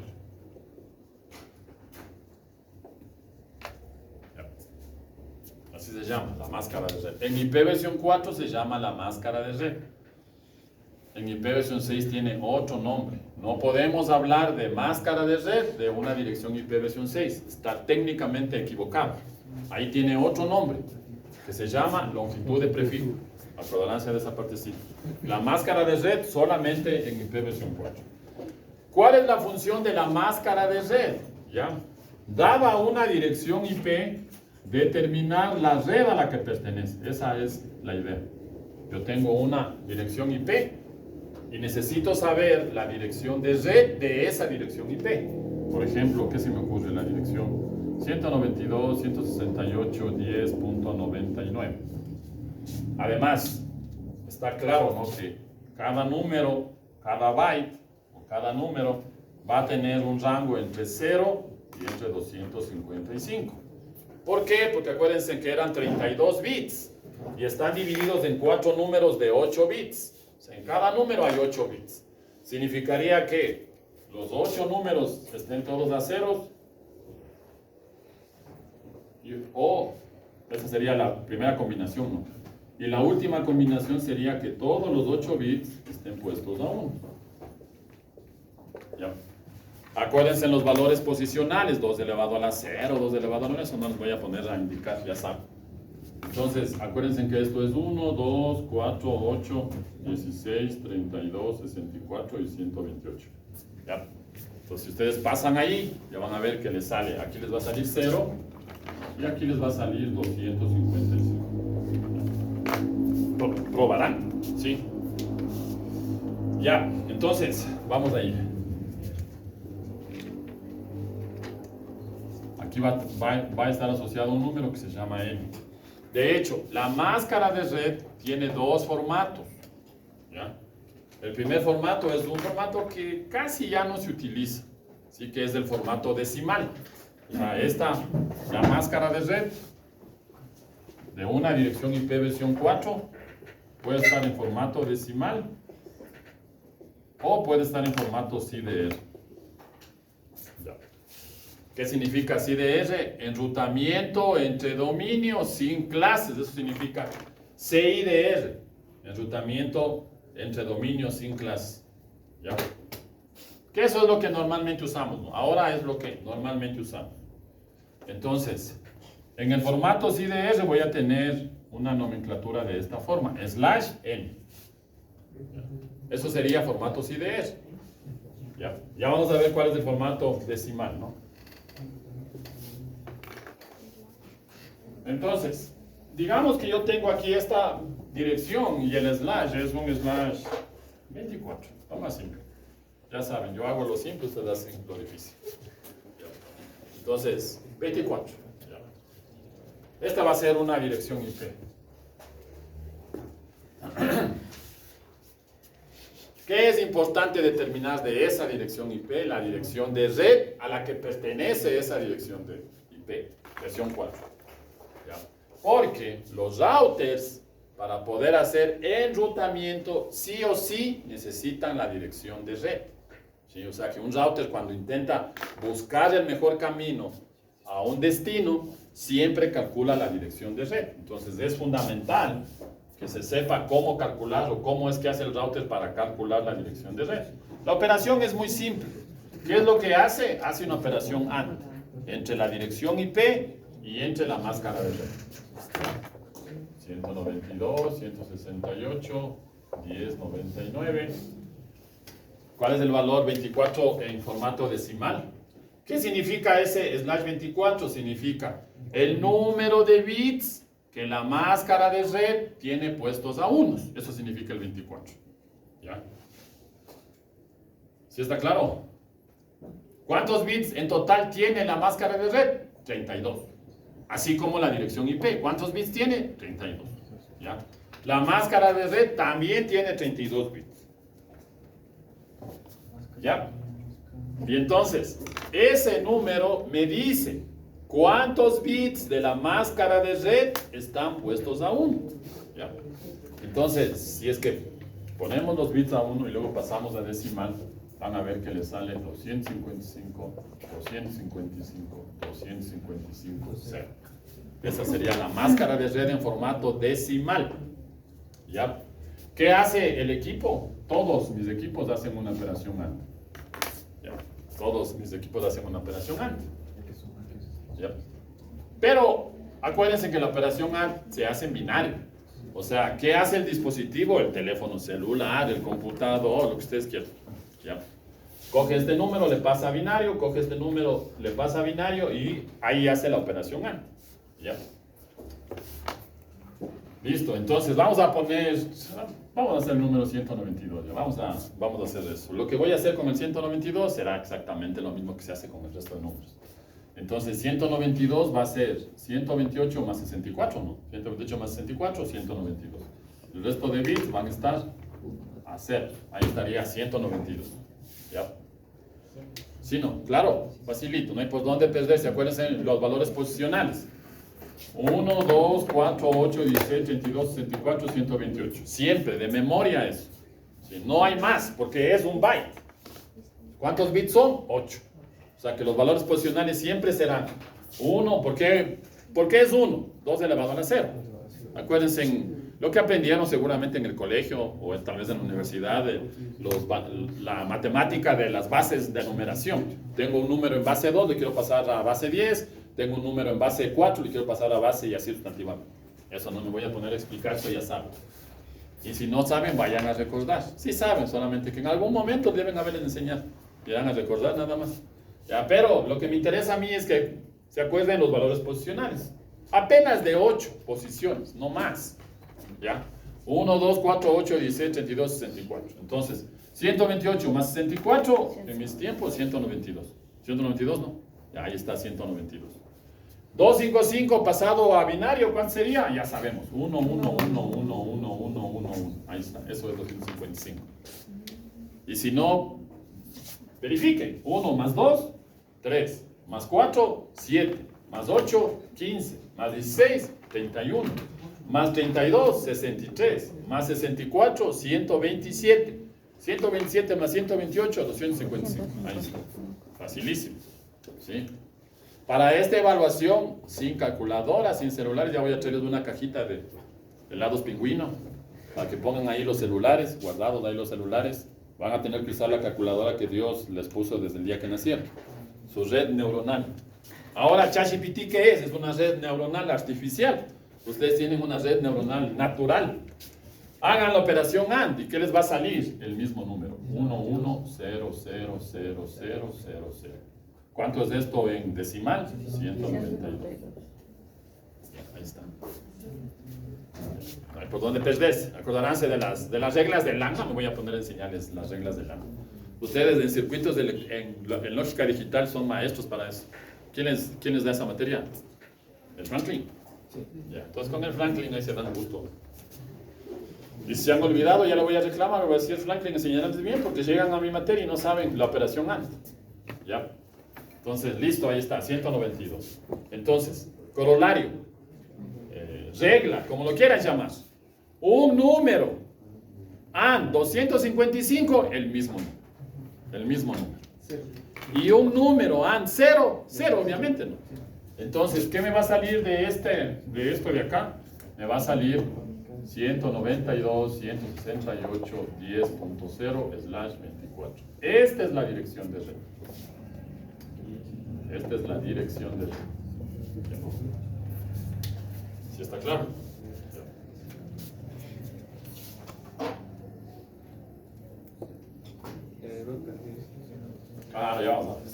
Así se llama, la máscara de red. En IP versión 4 se llama la máscara de red. en IPv6 tiene otro nombre. No podemos hablar de máscara de red de una dirección IPv6. Está técnicamente equivocado. Ahí tiene otro nombre, que se llama longitud de prefijo. Acordaránse de esa partecita. La máscara de red solamente en IPv4. ¿Cuál es la función de la máscara de red? ¿Ya? Dada una dirección IP, determinar la red a la que pertenece. Esa es la idea. Yo tengo una dirección IP y necesito saber la dirección de red de esa dirección IP. Por ejemplo, ¿qué se me ocurre? La dirección 192.168.10.99. Además, está claro, ¿no?, que cada número, cada byte o cada número va a tener un rango entre 0 y entre 255. ¿Por qué? Porque acuérdense que eran 32 bits y están divididos en 4 números de 8 bits. O sea, en cada número hay 8 bits. Significaría que los 8 números estén todos a ceros, o esa sería la primera combinación, ¿no? Y la última combinación sería que todos los 8 bits estén puestos a 1. ¿Ya? Acuérdense en los valores posicionales, 2 elevado a la 0, 2 elevado a la 1, eso no les voy a poner a indicar, ya saben. Entonces, acuérdense que esto es 1, 2, 4, 8, 16, 32, 64 y 128. ¿Ya? Entonces, si ustedes pasan ahí, ya van a ver que les sale, aquí les va a salir 0 y aquí les va a salir 255. Probarán, ¿sí? Ya, entonces, vamos ahí. Aquí va a estar asociado un número que se llama M. De hecho, la máscara de red tiene dos formatos, ¿ya? El primer formato es un formato que casi ya no se utiliza, así que es el formato decimal. O sea, la máscara de red de una dirección IPv4 puede estar en formato decimal o puede estar en formato CDR. ¿Qué significa CDR? Enrutamiento entre dominios sin clases. Eso significa CIDR. Enrutamiento entre dominios sin clases. ¿Ya? Que eso es lo que normalmente usamos, ¿no? Ahora es lo que normalmente usamos. Entonces, en el formato CIDR voy a tener una nomenclatura de esta forma. /n. Eso sería formato CIDR. Ya vamos a ver cuál es el formato decimal, ¿no? Entonces, digamos que yo tengo aquí esta dirección y el slash es un slash 24, lo más simple. Ya saben, yo hago lo simple, ustedes hacen lo difícil. Entonces, 24. Esta va a ser una dirección IP. ¿Qué es importante determinar de esa dirección IP? La dirección de red a la que pertenece esa dirección de IP, versión 4. ¿Ya? Porque los routers, para poder hacer enrutamiento, sí o sí necesitan la dirección de red. ¿Sí? O sea que un router, cuando intenta buscar el mejor camino a un destino, siempre calcula la dirección de red. Entonces es fundamental que se sepa cómo calcular o cómo es que hace el router para calcular la dirección de red. La operación es muy simple. ¿Qué es lo que hace? Hace una operación AND entre la dirección IP y entre la máscara de red. 192, 168, 1099. ¿Cuál es el valor 24 en formato decimal? ¿Qué significa ese /24? Significa el número de bits que la máscara de red tiene puestos a unos. Eso significa el 24. ¿Ya? ¿Sí está claro? ¿Cuántos bits en total tiene la máscara de red? 32. Así como la dirección IP. ¿Cuántos bits tiene? 32. ¿Ya? La máscara de red también tiene 32 bits. ¿Ya? Y entonces, ese número me dice cuántos bits de la máscara de red están puestos a 1. ¿Ya? Entonces, si es que ponemos los bits a 1 y luego pasamos a decimal, van a ver que le sale 255, 255, 255, 0. Esa sería la máscara de red en formato decimal. ¿Ya? ¿Qué hace el equipo? Todos mis equipos hacen una operación AND. ¿Ya? Todos mis equipos hacen una operación AND. ¿Ya? Pero acuérdense que la operación AND se hace en binario. O sea, ¿qué hace el dispositivo? El teléfono celular, el computador, lo que ustedes quieran. ¿Ya? Coge este número, le pasa a binario, coge este número, le pasa a binario y ahí hace la operación AND. ¿Ya? Listo, entonces vamos a hacer el número 192, ¿ya? Vamos a hacer eso. Lo que voy a hacer con el 192 será exactamente lo mismo que se hace con el resto de números. Entonces 192 va a ser 128 más 64, ¿no? 128 más 64, 192. El resto de bits van a estar a 0. Ahí estaría 192. ¿Ya? Sí, no, claro, facilito, no hay por dónde perderse. Acuérdense los valores posicionales. 1, 2, 4, 8, 16, 32, 64, 128. Siempre, de memoria eso. ¿Sí? No hay más, porque es un byte. ¿Cuántos bits son? 8. O sea que los valores posicionales siempre serán 1. ¿Por qué es 1? 2 elevado a la 0. Acuérdense en lo que aprendieron seguramente en el colegio o tal vez en la universidad, la matemática de las bases de numeración. Tengo un número en base 2, le quiero pasar a base 10. Tengo un número en base 4, le quiero pasar a base y así sustantivamente. Eso no me voy a poner a explicar, eso ya saben. Y si no saben, vayan a recordar. Sí saben, solamente que en algún momento deben haberles enseñado. Irán a recordar nada más. Ya, pero lo que me interesa a mí es que se acuerden los valores posicionales. Apenas de 8 posiciones, no más. ¿Ya? 1, 2, 4, 8, 16, 32, 64. Entonces, 128 más 64, en mis tiempos, 192. 192, ¿no? Ya, ahí está 192. 255 pasado a binario, ¿cuánto sería? Ya sabemos. 1, 1, 1, 1, 1, 1, 1, 1. Ahí está, eso es 255. Y si no, verifiquen. 1 más 2, 3. Más 4, 7. Más 8, 15. Más 16, 31. Más 32, 63. Más 64, 127. 127 más 128, 255. Ahí está. Facilísimo. ¿Sí? Para esta evaluación, sin calculadora, sin celulares, ya voy a traerles una cajita de helados pingüino para que pongan ahí los celulares, guardados ahí los celulares. Van a tener que usar la calculadora que Dios les puso desde el día que nacieron, su red neuronal. Ahora, ChatGPT, ¿qué es? Es una red neuronal artificial. Ustedes tienen una red neuronal natural. Hagan la operación AND, ¿y qué les va a salir? El mismo número, 1, 1, 0, 0, 0, 0, 0, 0. ¿Cuánto es esto en decimal? 192. Ahí está. No hay por dónde perderse. Acordaránse de las reglas del Lambda. Me voy a poner a enseñarles las reglas del Lambda. Ustedes en circuitos en lógica digital son maestros para eso. ¿Quién les da esa materia? ¿El Franklin? Ya. Entonces con el Franklin ahí se dan gusto. Y si se han olvidado, ya lo voy a reclamar. Voy a decir Franklin, enseñarles bien porque llegan a mi materia y no saben la operación AND. ¿Ya? Entonces, listo, ahí está, 192. Entonces, corolario, regla, como lo quieras llamar. Un número, AND 255, el mismo número. Y un número, AND 0, 0, obviamente, ¿no? Entonces, ¿qué me va a salir de esto de acá? Me va a salir 192, 168, 10.0/24. Esta es la dirección de red. Esta es la dirección de red. ¿Sí está claro? Ah, ya vamos a ver.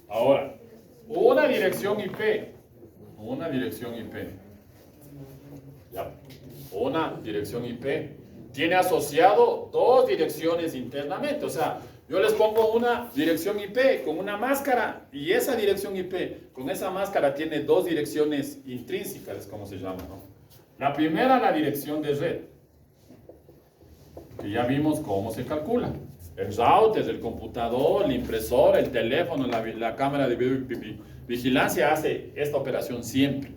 Ahora, una dirección IP. ¿Ya? Una dirección IP tiene asociado dos direcciones internamente. O sea, yo les pongo una dirección IP con una máscara y esa dirección IP con esa máscara tiene dos direcciones intrínsecas, como se llama, ¿no? La primera, la dirección de red, que ya vimos cómo se calcula. El router, el computador, la impresora, el teléfono, la cámara de vigilancia hace esta operación siempre.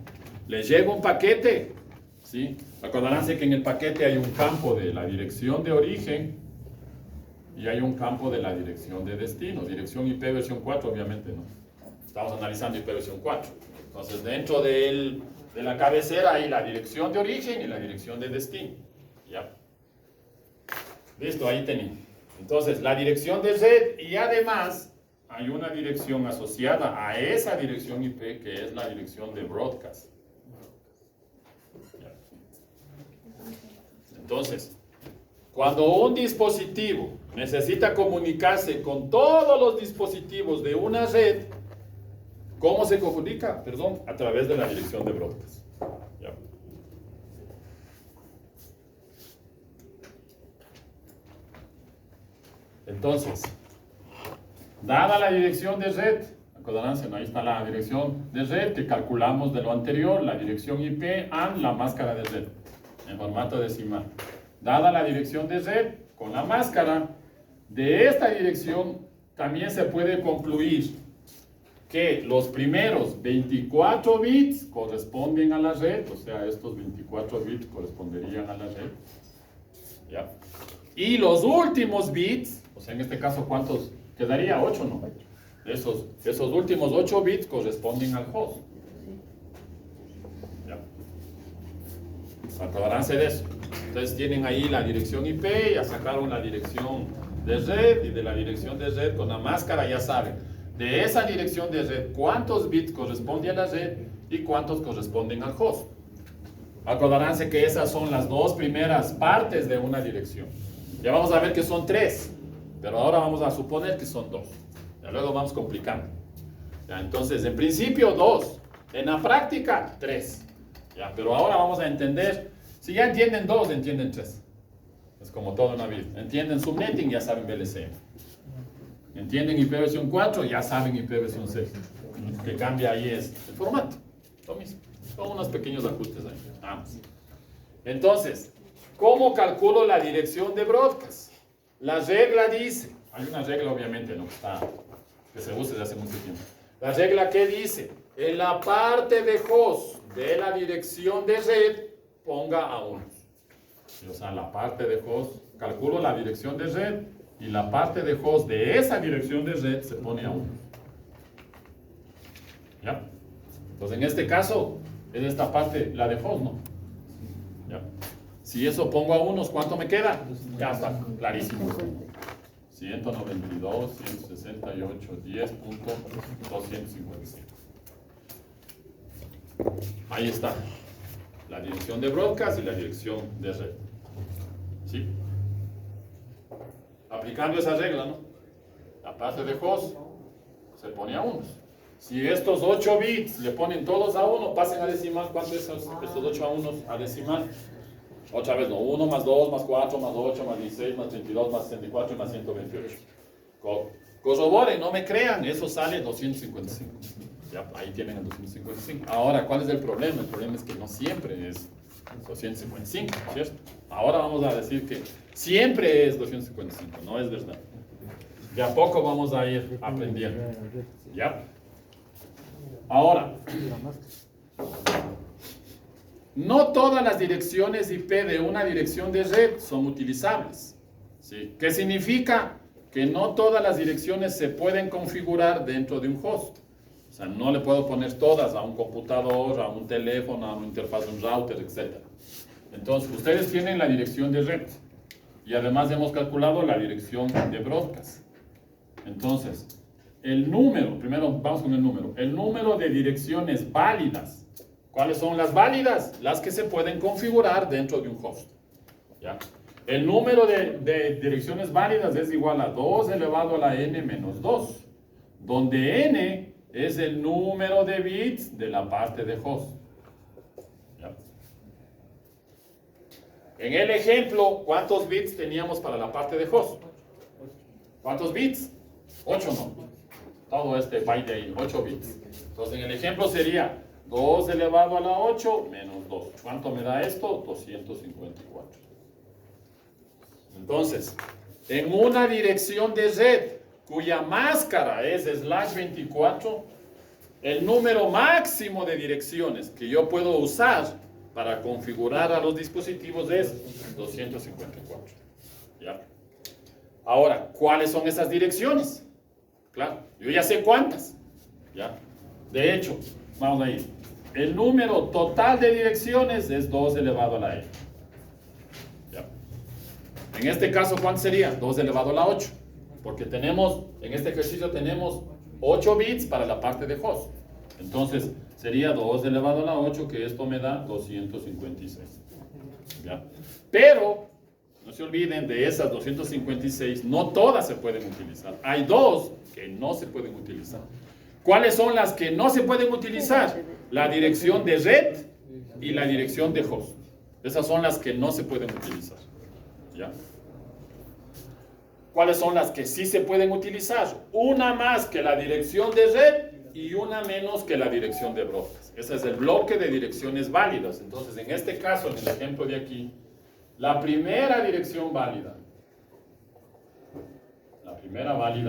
Les llega un paquete, ¿sí? Acordaránse que en el paquete hay un campo de la dirección de origen y hay un campo de la dirección de destino. Dirección IP versión 4, obviamente, ¿no? Estamos analizando IPv4. Entonces, dentro de la cabecera hay la dirección de origen y la dirección de destino. ¿Ya? Listo, ahí tenía. Entonces, la dirección de red y además hay una dirección asociada a esa dirección IP que es la dirección de broadcast. ¿Ya? Entonces, cuando un dispositivo necesita comunicarse con todos los dispositivos de una red, ¿cómo se comunica? Perdón, a través de la dirección de broadcast. ¿Ya? Entonces, dada la dirección de red, acordarán, ahí está la dirección de red que calculamos de lo anterior, la dirección IP and la máscara de red, en formato decimal. Dada la dirección de red, con la máscara, de esta dirección también se puede concluir que los primeros 24 bits corresponden a la red, o sea, estos 24 bits corresponderían a la red. ¿Ya? Y los últimos bits, o sea, en este caso, ¿cuántos quedaría? 8, ¿no? Esos últimos 8 bits corresponden al host. ¿Ya? Acordaránse de eso. Entonces tienen ahí la dirección IP, ya sacaron la dirección de red, y de la dirección de red con la máscara ya saben, de esa dirección de red, cuántos bits corresponden a la red y cuántos corresponden al host. Acordaránse que esas son las dos primeras partes de una dirección. Ya vamos a ver que son 3, pero ahora vamos a suponer que son 2. Ya luego vamos complicando. Ya, entonces, en principio 2, en la práctica 3. Ya, pero ahora vamos a entender, si ya entienden 2, entienden 3. Es como todo en la vida. Entienden subnetting, ya saben VLC. Entienden IPv4, ya saben IPv6. Lo que cambia ahí es el formato. Lo mismo. Son unos pequeños ajustes ahí. Vamos. Entonces, ¿cómo calculo la dirección de broadcast? La regla dice, hay una regla obviamente, ¿no? Que se usa desde hace mucho tiempo. La regla que dice, en la parte de host de la dirección de red, ponga a 1. O sea, la parte de host, calculo la dirección de red y la parte de host de esa dirección de red se pone a 1. ¿Ya? Entonces, en este caso, es esta parte, la de host, ¿no? ¿Ya? Si eso pongo a unos, ¿cuánto me queda? Ya está, clarísimo. 192, 168, 10.255. Ahí está. La dirección de broadcast y la dirección de red. ¿Sí? Aplicando esa regla, ¿no? La parte de host se pone a unos. Si estos 8 bits le ponen todos a 1, pasen a decimal. ¿Cuánto es estos 8 a 1 a decimal? Otra vez, no. 1 más 2 más 4 más 8 más 16 más 32 más 64 y más 128. Corroboren, no me crean, eso sale 255. Ya, ahí tienen el 255. Ahora, ¿cuál es el problema? El problema es que no siempre es 255, ¿cierto? Ahora vamos a decir que siempre es 255, no es verdad. De a poco vamos a ir aprendiendo. ¿Ya? Ahora, no todas las direcciones IP de una dirección de red son utilizables. ¿Sí? ¿Qué significa? Que no todas las direcciones se pueden configurar dentro de un host. O sea, no le puedo poner todas a un computador, a un teléfono, a una interfaz de un router, etc. Entonces, ustedes tienen la dirección de red y además hemos calculado la dirección de broadcast. Entonces, el número, primero vamos con el número de direcciones válidas. ¿Cuáles son las válidas? Las que se pueden configurar dentro de un host. ¿Ya? El número de direcciones válidas es igual a 2 elevado a la n menos 2, donde n es el número de bits de la parte de host. ¿Ya? En el ejemplo, ¿cuántos bits teníamos para la parte de host? ¿Cuántos bits? 8, ¿no? Todo este byte de ahí, 8 bits. Entonces, en el ejemplo sería 2 elevado a la 8 menos 2. ¿Cuánto me da esto? 254. Entonces, en una dirección de red cuya máscara es /24, el número máximo de direcciones que yo puedo usar para configurar a los dispositivos es 254. ¿Ya? Ahora, ¿cuáles son esas direcciones? Claro, yo ya sé cuántas. ¿Ya? De hecho, vamos ahí. El número total de direcciones es 2 elevado a la n. ¿Ya? En este caso, ¿cuánto sería? 2 elevado a la 8. Porque tenemos, en este ejercicio tenemos 8 bits para la parte de host. Entonces, sería 2 elevado a la 8, que esto me da 256. ¿Ya? Pero, no se olviden de esas 256, no todas se pueden utilizar. Hay dos que no se pueden utilizar. ¿Cuáles son las que no se pueden utilizar? La dirección de red y la dirección de host. Esas son las que no se pueden utilizar. ¿Ya? ¿Cuáles son las que sí se pueden utilizar? Una más que la dirección de red y una menos que la dirección de broadcast. Ese es el bloque de direcciones válidas. Entonces, en este caso, en el ejemplo de aquí, la primera dirección válida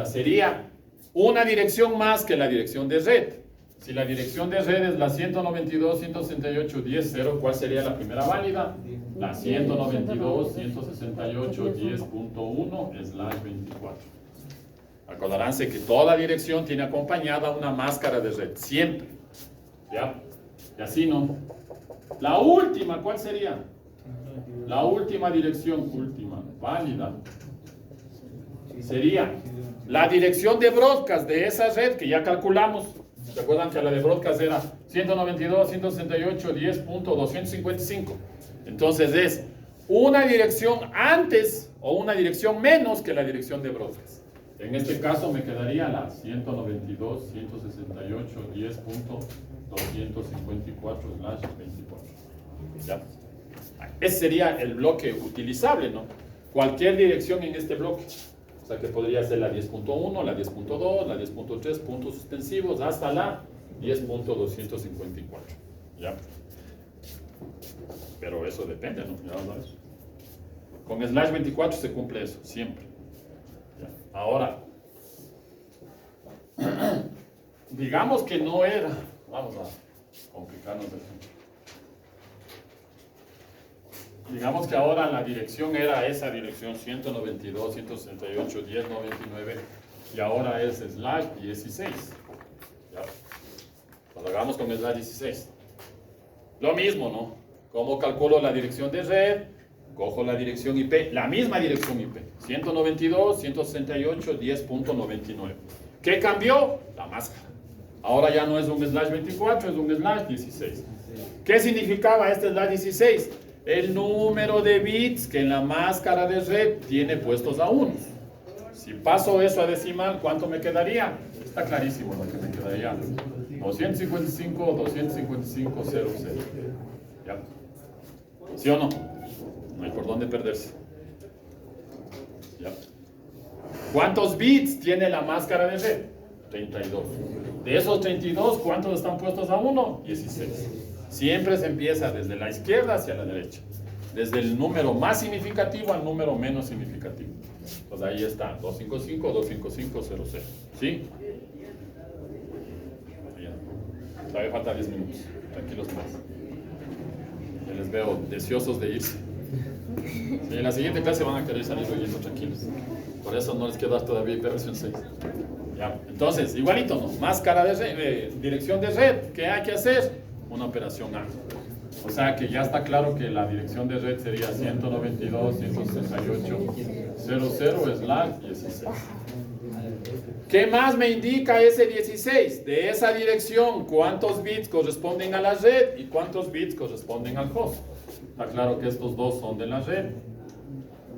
sería una dirección más que la dirección de red. Si la dirección de red es la 192.168.10.0, ¿cuál sería la primera válida? La 192.168.10.1/24. Acordaránse que toda dirección tiene acompañada una máscara de red, siempre. ¿Ya? Y así no. La última, ¿cuál sería? La última dirección, última, válida, sería la dirección de broadcast de esa red que ya calculamos. ¿Se acuerdan que la de broadcast era 192.168.10.255? Entonces es una dirección antes o una dirección menos que la dirección de broadcast. En este caso me quedaría la 192.168.10.254/24. ¿Ya? Ese sería el bloque utilizable, ¿no? Cualquier dirección en este bloque. O sea que podría ser la 10.1, la 10.2, la 10.3, puntos suspensivos, hasta la 10.254. ¿Ya? Pero eso depende, ¿no? Ya vamos a ver. Con /24 se cumple eso, siempre. ¿Ya? Ahora, digamos que no era. Vamos a complicarnos el ejemplo. Digamos que ahora la dirección era esa dirección 192.168.10.99 y ahora es /16. ¿Ya? Cuando hagamos con /16. Lo mismo, ¿no? ¿Cómo calculo la dirección de red? Cojo la dirección IP, la misma dirección IP, 192.168.10.99. ¿Qué cambió? La máscara. Ahora ya no es un /24, es un /16. ¿Qué significaba este /16? El número de bits que en la máscara de red tiene puestos a unos. Si paso eso a decimal, ¿cuánto me quedaría? Está clarísimo lo que me quedaría. 255.255.00. ¿Ya? ¿Sí o no? No hay por dónde perderse. ¿Ya? ¿Cuántos bits tiene la máscara de red? 32. De esos 32, ¿cuántos están puestos a 1? 16. Siempre se empieza desde la izquierda hacia la derecha. Desde el número más significativo al número menos significativo. Pues ahí está, 255, 255, 00. ¿Sí? Bien. Todavía falta 10 minutos. Tranquilos más. Ya les veo deseosos de irse. Sí, en la siguiente clase van a querer salir oyendo tranquilos. Por eso no les queda todavía versión 6. Ya. Entonces, igualito, ¿no? Máscara de red, dirección de red. ¿Qué hay que hacer? Una operación A. O sea que ya está claro que la dirección de red sería 192.168.00/16. ¿Qué más me indica ese 16? De esa dirección, ¿cuántos bits corresponden a la red y cuántos bits corresponden al host? Está claro que estos dos son de la red.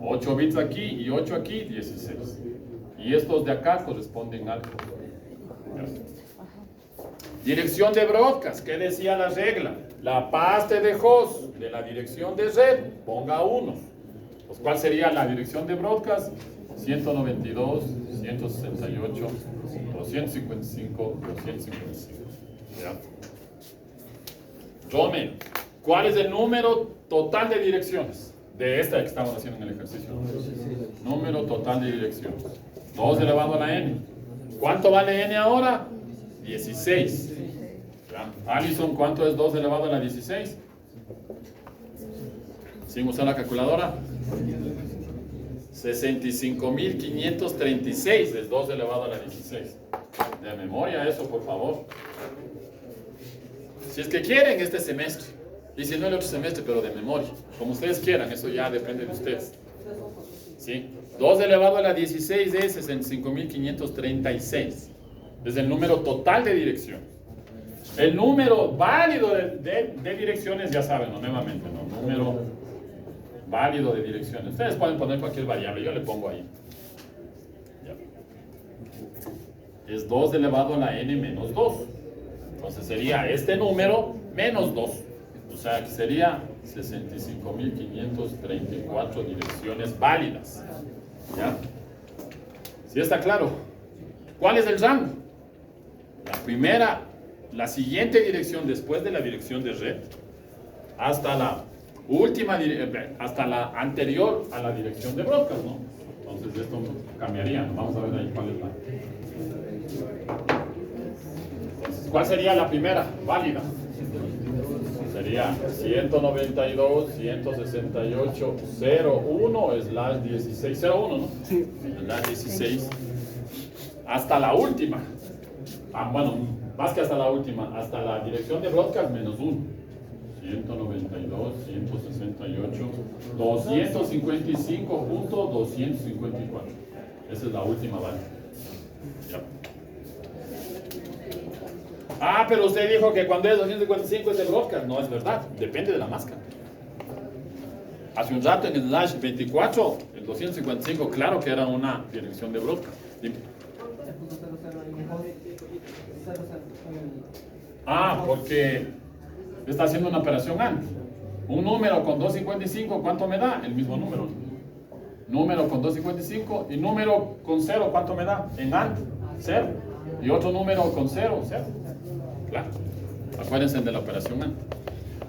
8 bits aquí y 8 aquí, 16. Y estos de acá corresponden al host. Dirección de broadcast, ¿qué decía la regla? La parte de host de la dirección de red, ponga 1. Pues, ¿cuál sería la dirección de broadcast? 192.168.255.255. ¿Ya? Tome, ¿cuál es el número total de direcciones? De esta que estamos haciendo en el ejercicio. Número total de direcciones. 2 elevado a la n. ¿Cuánto vale n ahora? 16. ¿Ya? Alison, ¿cuánto es 2 elevado a la 16? Sin usar la calculadora. 65.536 es 2 elevado a la 16. De memoria eso, por favor. Si es que quieren este semestre. Y si no el otro semestre, pero de memoria. Como ustedes quieran, eso ya depende de ustedes. ¿Sí? 2 elevado a la 16 es 65.536. Es el número total de direcciones. El número válido de direcciones, ya saben, ¿no? Nuevamente, ¿no? Número válido de direcciones. Ustedes pueden poner cualquier variable, yo le pongo ahí. Ya. Es 2 elevado a la n menos 2. Entonces sería este número menos 2. O sea, que sería 65.534 direcciones válidas. ¿Ya? ¿Sí está claro? ¿Cuál es el rango? La siguiente dirección después de la dirección de red, hasta la última, hasta la anterior a la dirección de broadcast, ¿no? Entonces esto cambiaría, ¿no? Vamos a ver ahí cuál es la. Entonces, ¿cuál sería la primera válida? Sería 192.168.01/1601, ¿no? Sí. La 16 hasta la última. Bueno, más que hasta la última, hasta la dirección de broadcast menos 1. 192.168.255.254. Esa es la última válida. Ya. Pero usted dijo que cuando es 255 es de broadcast. No es verdad, depende de la máscara. Hace un rato en el slash 24, el 255, claro que era una dirección de broadcast. Dime. Porque está haciendo una operación AND. Un número con 255, ¿cuánto me da? El mismo número. Número con 255 y número con 0, ¿cuánto me da? En AND, 0. Y otro número con 0, 0. Claro. Acuérdense de la operación AND.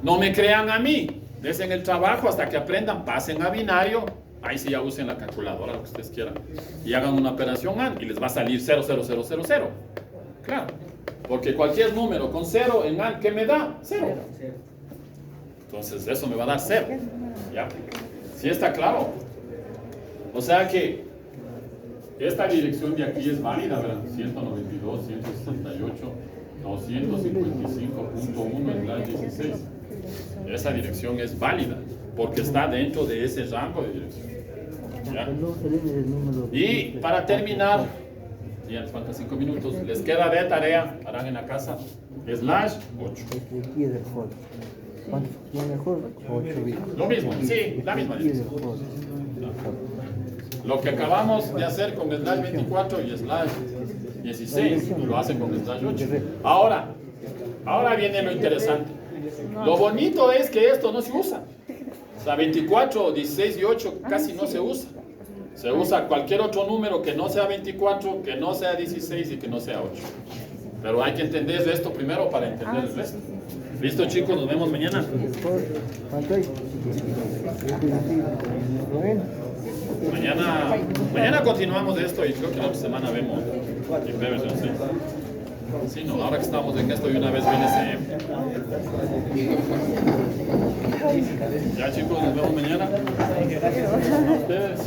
No me crean a mí. Desen el trabajo hasta que aprendan, pasen a binario. Ahí sí ya usen la calculadora, lo que ustedes quieran. Y hagan una operación AND y les va a salir 0, 0, 0, 0, 0. Claro. Porque cualquier número con 0 en AND, ¿qué me da? 0. Entonces eso me va a dar 0. ¿Ya? ¿Sí está claro? O sea que esta dirección de aquí es válida, ¿verdad? 192, 168, 255.1/16. Esa dirección es válida porque está dentro de ese rango de dirección. ¿Ya? Y para terminar, ya les faltan 5 minutos, les queda de tarea, harán en la casa, slash 8. ¿Cuánto funciona mejor? 8 bits. Lo mismo, sí, la misma dirección. Lo que acabamos de hacer con slash 24 y slash 16, lo hacen con slash 8. Ahora viene lo interesante. Lo bonito es que esto no se usa. O sea, 24, 16 y 8 casi no se usa. Se usa cualquier otro número que no sea 24, que no sea 16 y que no sea 8. Pero hay que entender esto primero para entender el resto. ¿Listo, chicos? Nos vemos mañana. ¿Cuánto hay? Mañana continuamos de esto y creo que la otra semana vemos en versión 6. Sí, no, ahora que estamos en esto y una vez viene Ya, chicos, nos vemos mañana. A ustedes.